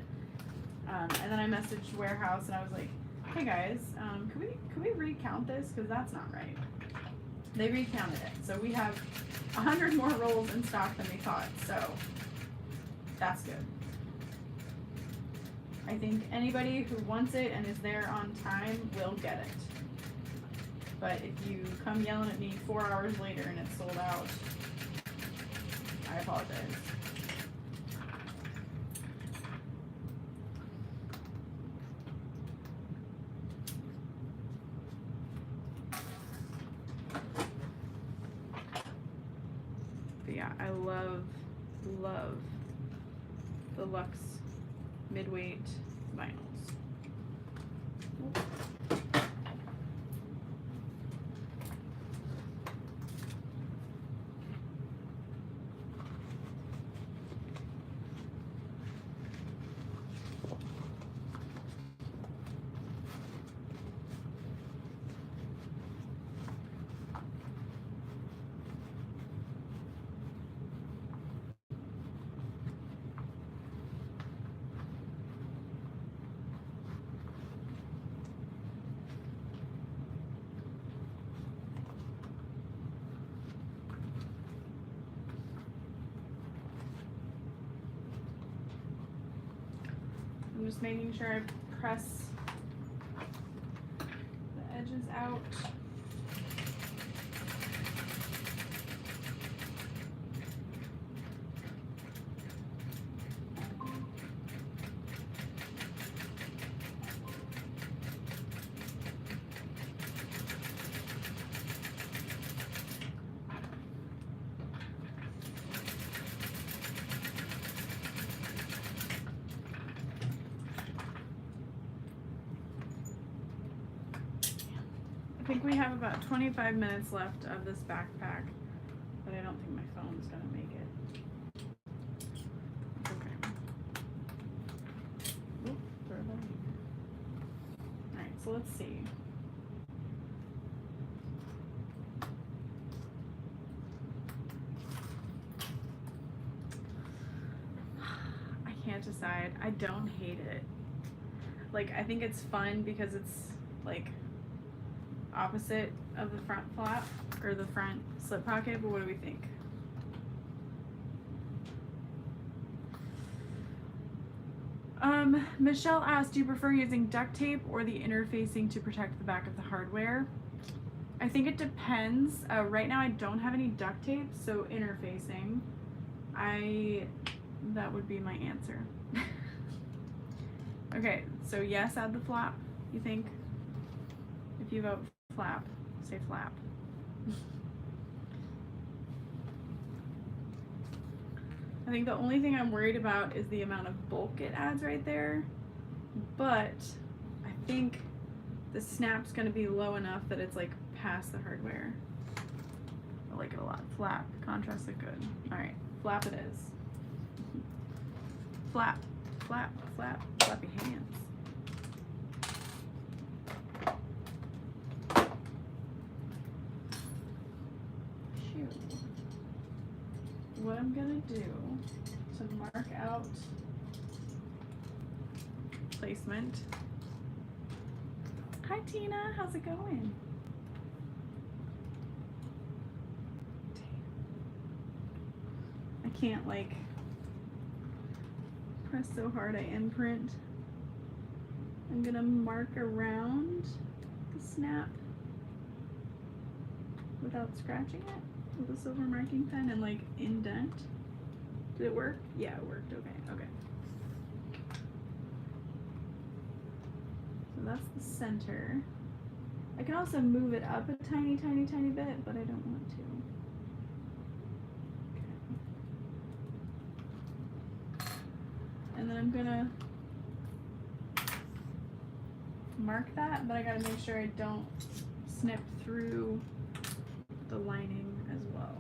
And then I messaged Warehouse and I was like, hey guys, could we recount this? Because that's not right. They recounted it. So we have 100 more rolls in stock than we thought. So that's good. I think anybody who wants it and is there on time will get it. But if you come yelling at me 4 hours later and it's sold out, I apologize. But yeah, I love the Luxe midweight vinyls. I'm just making sure I press the edges out. I think we have about 25 minutes left of this backpack, but I don't think my phone's gonna make it. It's okay. Oop, throw that in. Alright, so let's see. I can't decide. I don't hate it. Like, I think it's fun because it's like opposite of the front flap or the front slip pocket, but what do we think? Michelle asked, do you prefer using duct tape or the interfacing to protect the back of the hardware? I think it depends. Right now I don't have any duct tape, so interfacing. That would be my answer. Okay, so yes, add the flap, you think? If you vote flap, say flap. I think the only thing I'm worried about is the amount of bulk it adds right there, but I think the snap's gonna be low enough that it's like past the hardware. I like it a lot. Flap, contrast look good. All right, flap it is. Flap, flap, flap, flappy hands. What I'm gonna do to mark out placement. Hi Tina, how's it going? I can't like press so hard I imprint. I'm gonna mark around the snap without scratching it with a silver marking pen and like indent. Did it work? Yeah, it worked. Okay. So that's the center. I can also move it up a tiny bit, but I don't want to. Okay. And then I'm gonna mark that, but I gotta make sure I don't snip through the lining as well.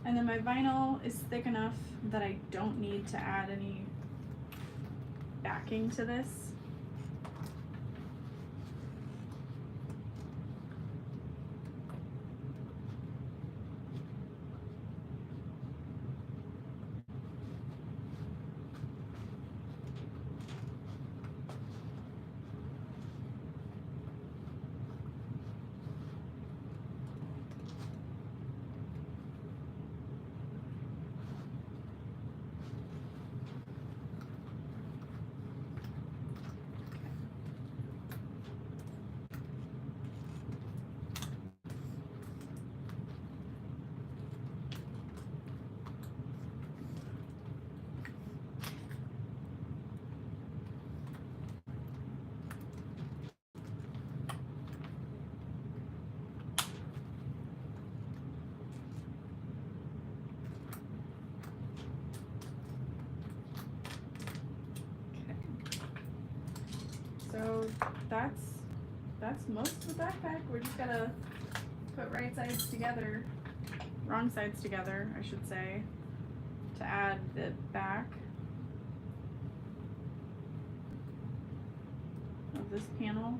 And then my vinyl is thick enough that I don't need to add any backing to this. So that's most of the backpack. We're just gonna put right sides together, wrong sides together, I should say, to add the back of this panel,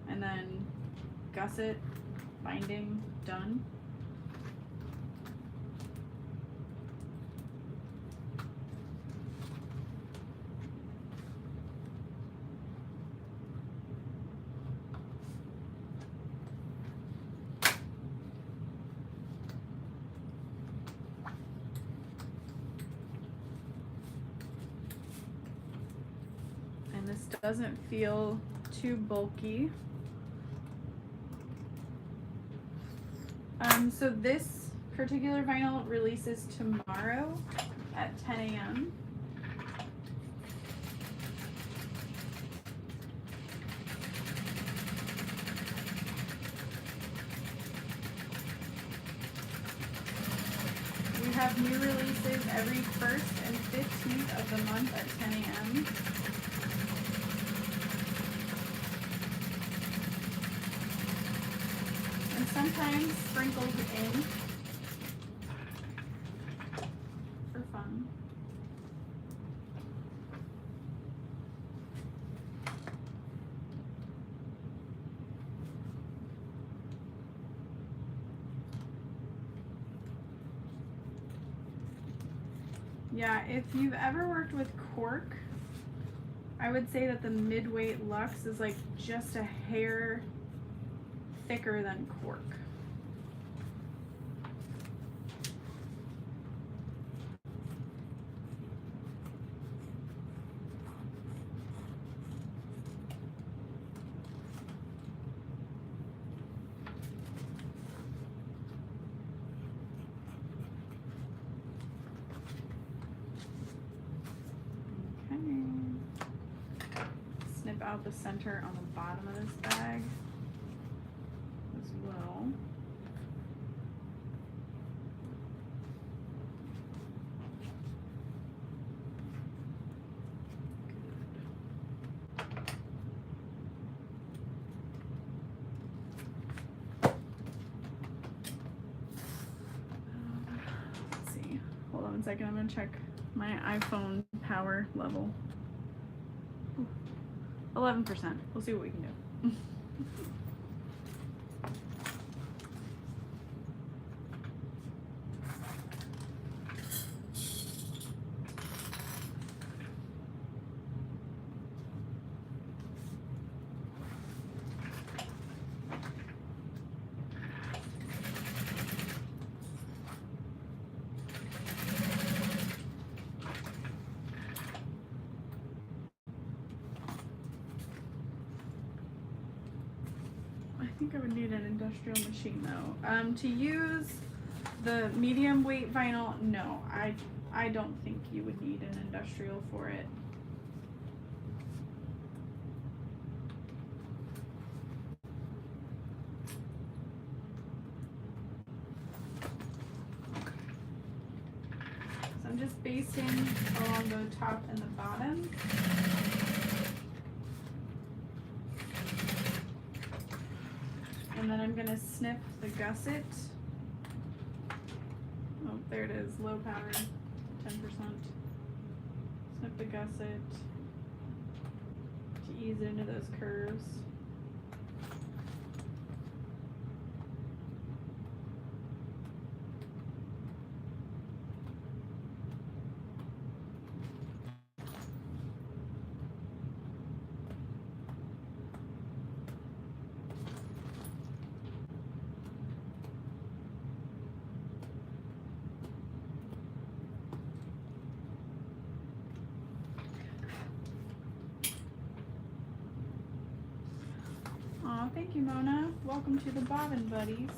and then gusset, binding, done. This doesn't feel too bulky. So this particular vinyl releases tomorrow at 10 a.m. We have new releases every 1st and 15th of the month at 10 a.m. And sometimes sprinkled in for fun. Yeah, if you've ever worked with cork, I would say that the mid-weight Luxe is like just a hair thicker than cork. Snip out the center on the bottom of this bag as well. Let's see. Hold on 1 second. I'm gonna check my iPhone power level. 11%. We'll see what we can do. I think I would need an industrial machine though. To use the medium weight vinyl, no, I don't think you would need an industrial for it. I'm just basting along the top and the bottom. And then I'm going to snip the gusset. Oh, there it is, low power, 10%. Snip the gusset to ease into those curves. Aw, thank you, Mona. Welcome to the Bobbin Buddies.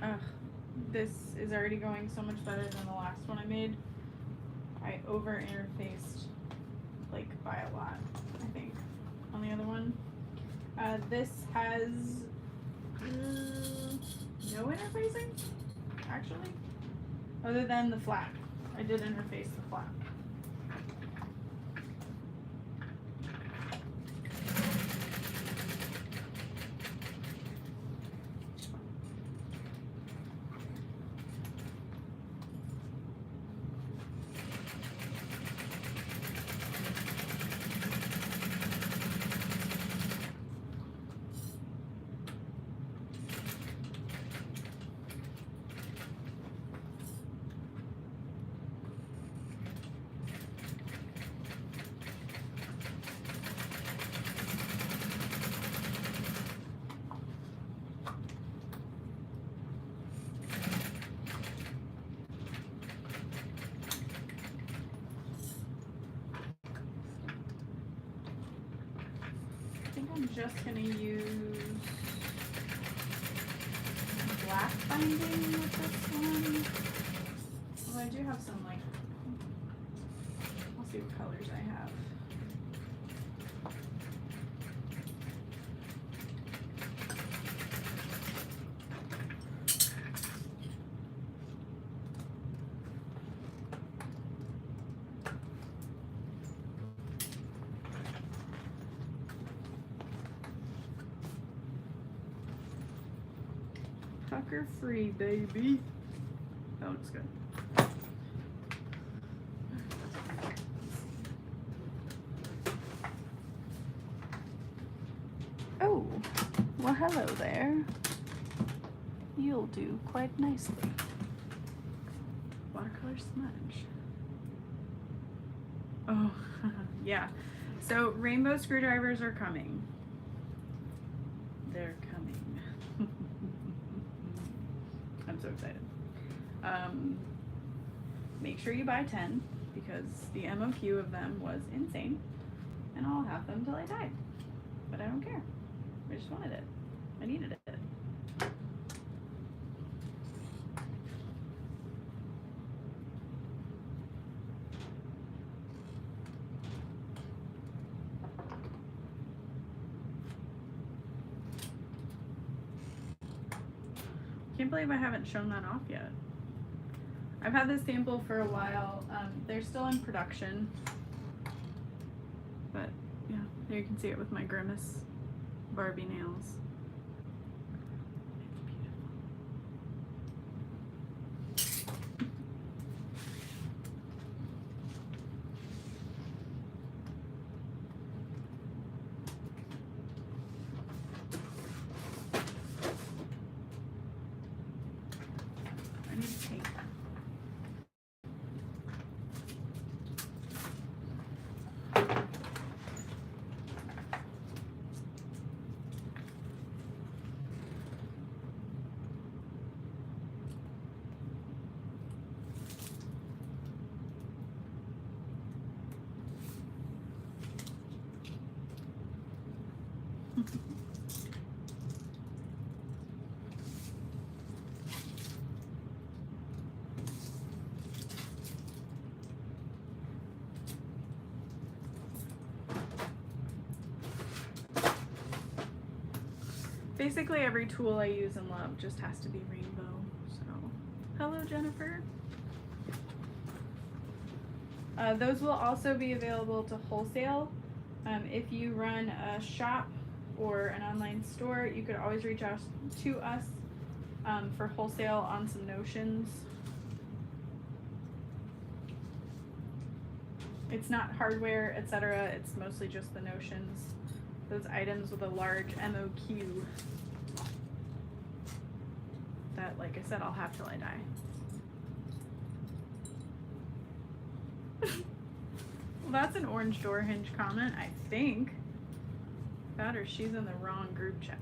Ugh, this is already going so much better than the last one I made. I over interfaced like by a lot, I think, on the other one. This has no interfacing, actually, other than the flap. I did interface the flap. I think I'm just going to use black binding with this one. Well, I do have some, like, I'll see what colors I have. Tucker free, baby. That looks good. Oh, well, hello there. You'll do quite nicely. Watercolor smudge. Oh, yeah. So rainbow screwdrivers are coming. They're coming. I'm so excited. Make sure you buy 10 because the MOQ of them was insane, and I'll have them till I die. But I don't care. I just wanted it. I needed it. Can't believe I haven't shown that off yet. I've had this sample for a while. They're still in production. But yeah, there you can see it with my Grimace Barbie nails. Basically every tool I use and love just has to be rainbow. So, hello Jennifer. Those will also be available to wholesale. If you run a shop or an online store, you could always reach out to us for wholesale on some notions. It's not hardware, etc. It's mostly just the notions. Those items with a large MOQ that, like I said, I'll have till I die. Well, that's an orange door hinge comment, I think. That or she's in the wrong group chat.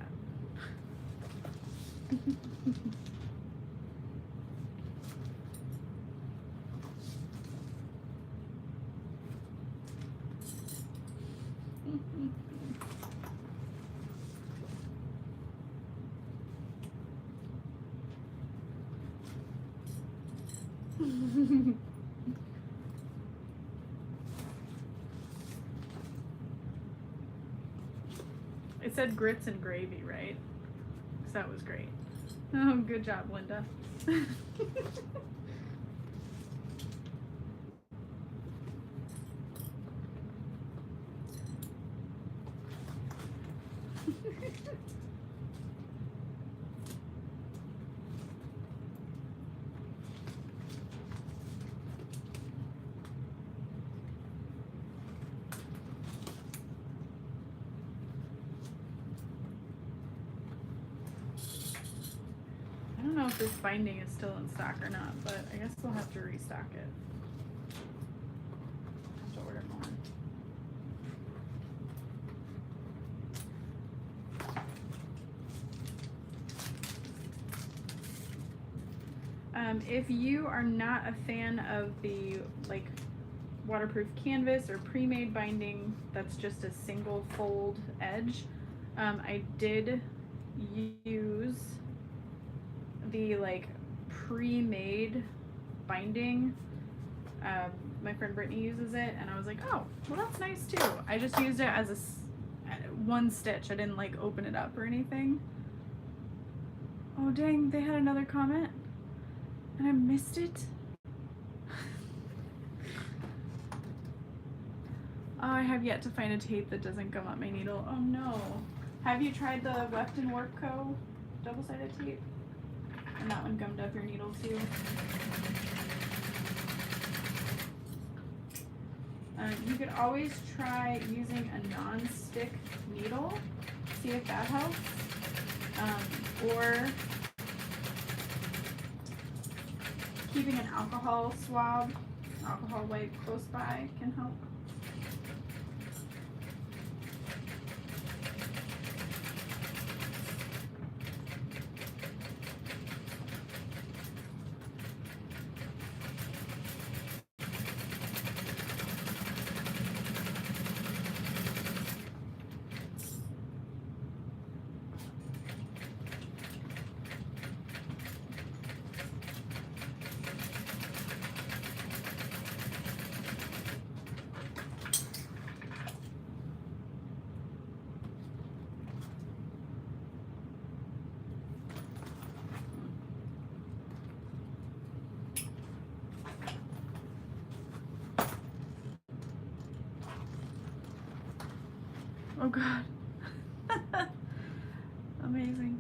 It said grits and gravy, right? So that was great. Oh, good job, Linda. I don't know if this binding is still in stock or not, but I guess we'll have to restock it. Have to order more. If you are not a fan of the like waterproof canvas or pre-made binding that's just a single fold edge, I did use the like pre-made binding. My friend Brittany uses it and I was like, oh, well that's nice too. I just used it as a one stitch. I didn't like open it up or anything. Oh dang, they had another comment and I missed it. Oh, I have yet to find a tape that doesn't gum up my needle. Oh no. Have you tried the Wefton Warp Co. double-sided tape? And that one gummed up your needle too. You could always try using a non-stick needle, see if that helps. Or keeping an alcohol swab, alcohol wipe close by can help. Oh god. Amazing.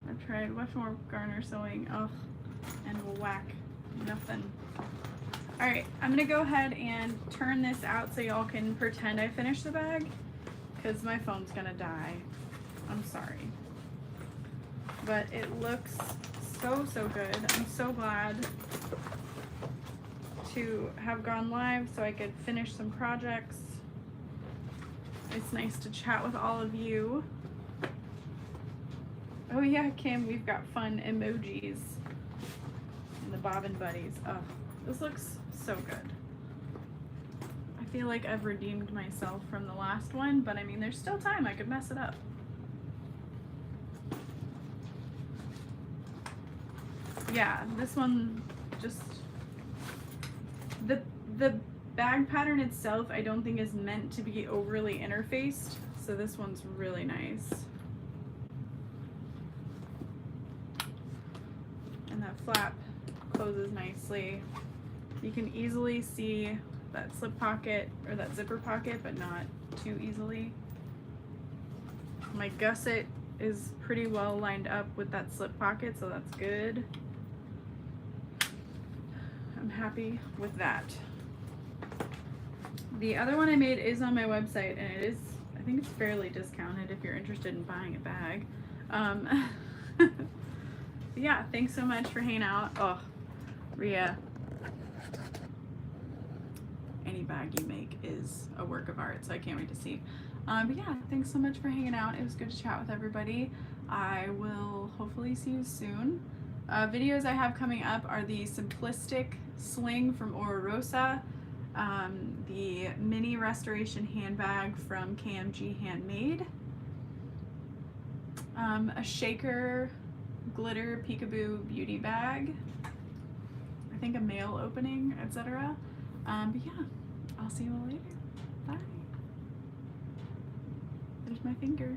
I've tried much more Garner sewing. Oh, and we'll whack. Nothing. Alright, I'm gonna go ahead and turn this out so y'all can pretend I finished the bag. Because my phone's gonna die. I'm sorry. But it looks so good. I'm so glad to have gone live so I could finish some projects. It's nice to chat with all of you. Oh yeah, Kim, we've got fun emojis in the Bobbin Buddies. Oh, this looks so good. I feel like I've redeemed myself from the last one, but I mean, there's still time. I could mess it up. Yeah, this one just... The bag pattern itself I don't think is meant to be overly interfaced, so this one's really nice. flap closes nicely. You can easily see that slip pocket or that zipper pocket, but not too easily. My gusset is pretty well lined up with that slip pocket, so that's good. I'm happy with that. The other one I made is on my website, and it is, I think it's fairly discounted if you're interested in buying a bag. Yeah, thanks so much for hanging out. Oh, Rhea, any bag you make is a work of art, so I can't wait to see. But yeah, thanks so much for hanging out. It was good to chat with everybody. I will hopefully see you soon. Videos I have coming up are the simplistic sling from Ora Rosa, the mini restoration handbag from KMG Handmade, a shaker glitter peekaboo beauty bag, I think a mail opening, etc. But yeah, I'll see you all later. Bye. There's my finger.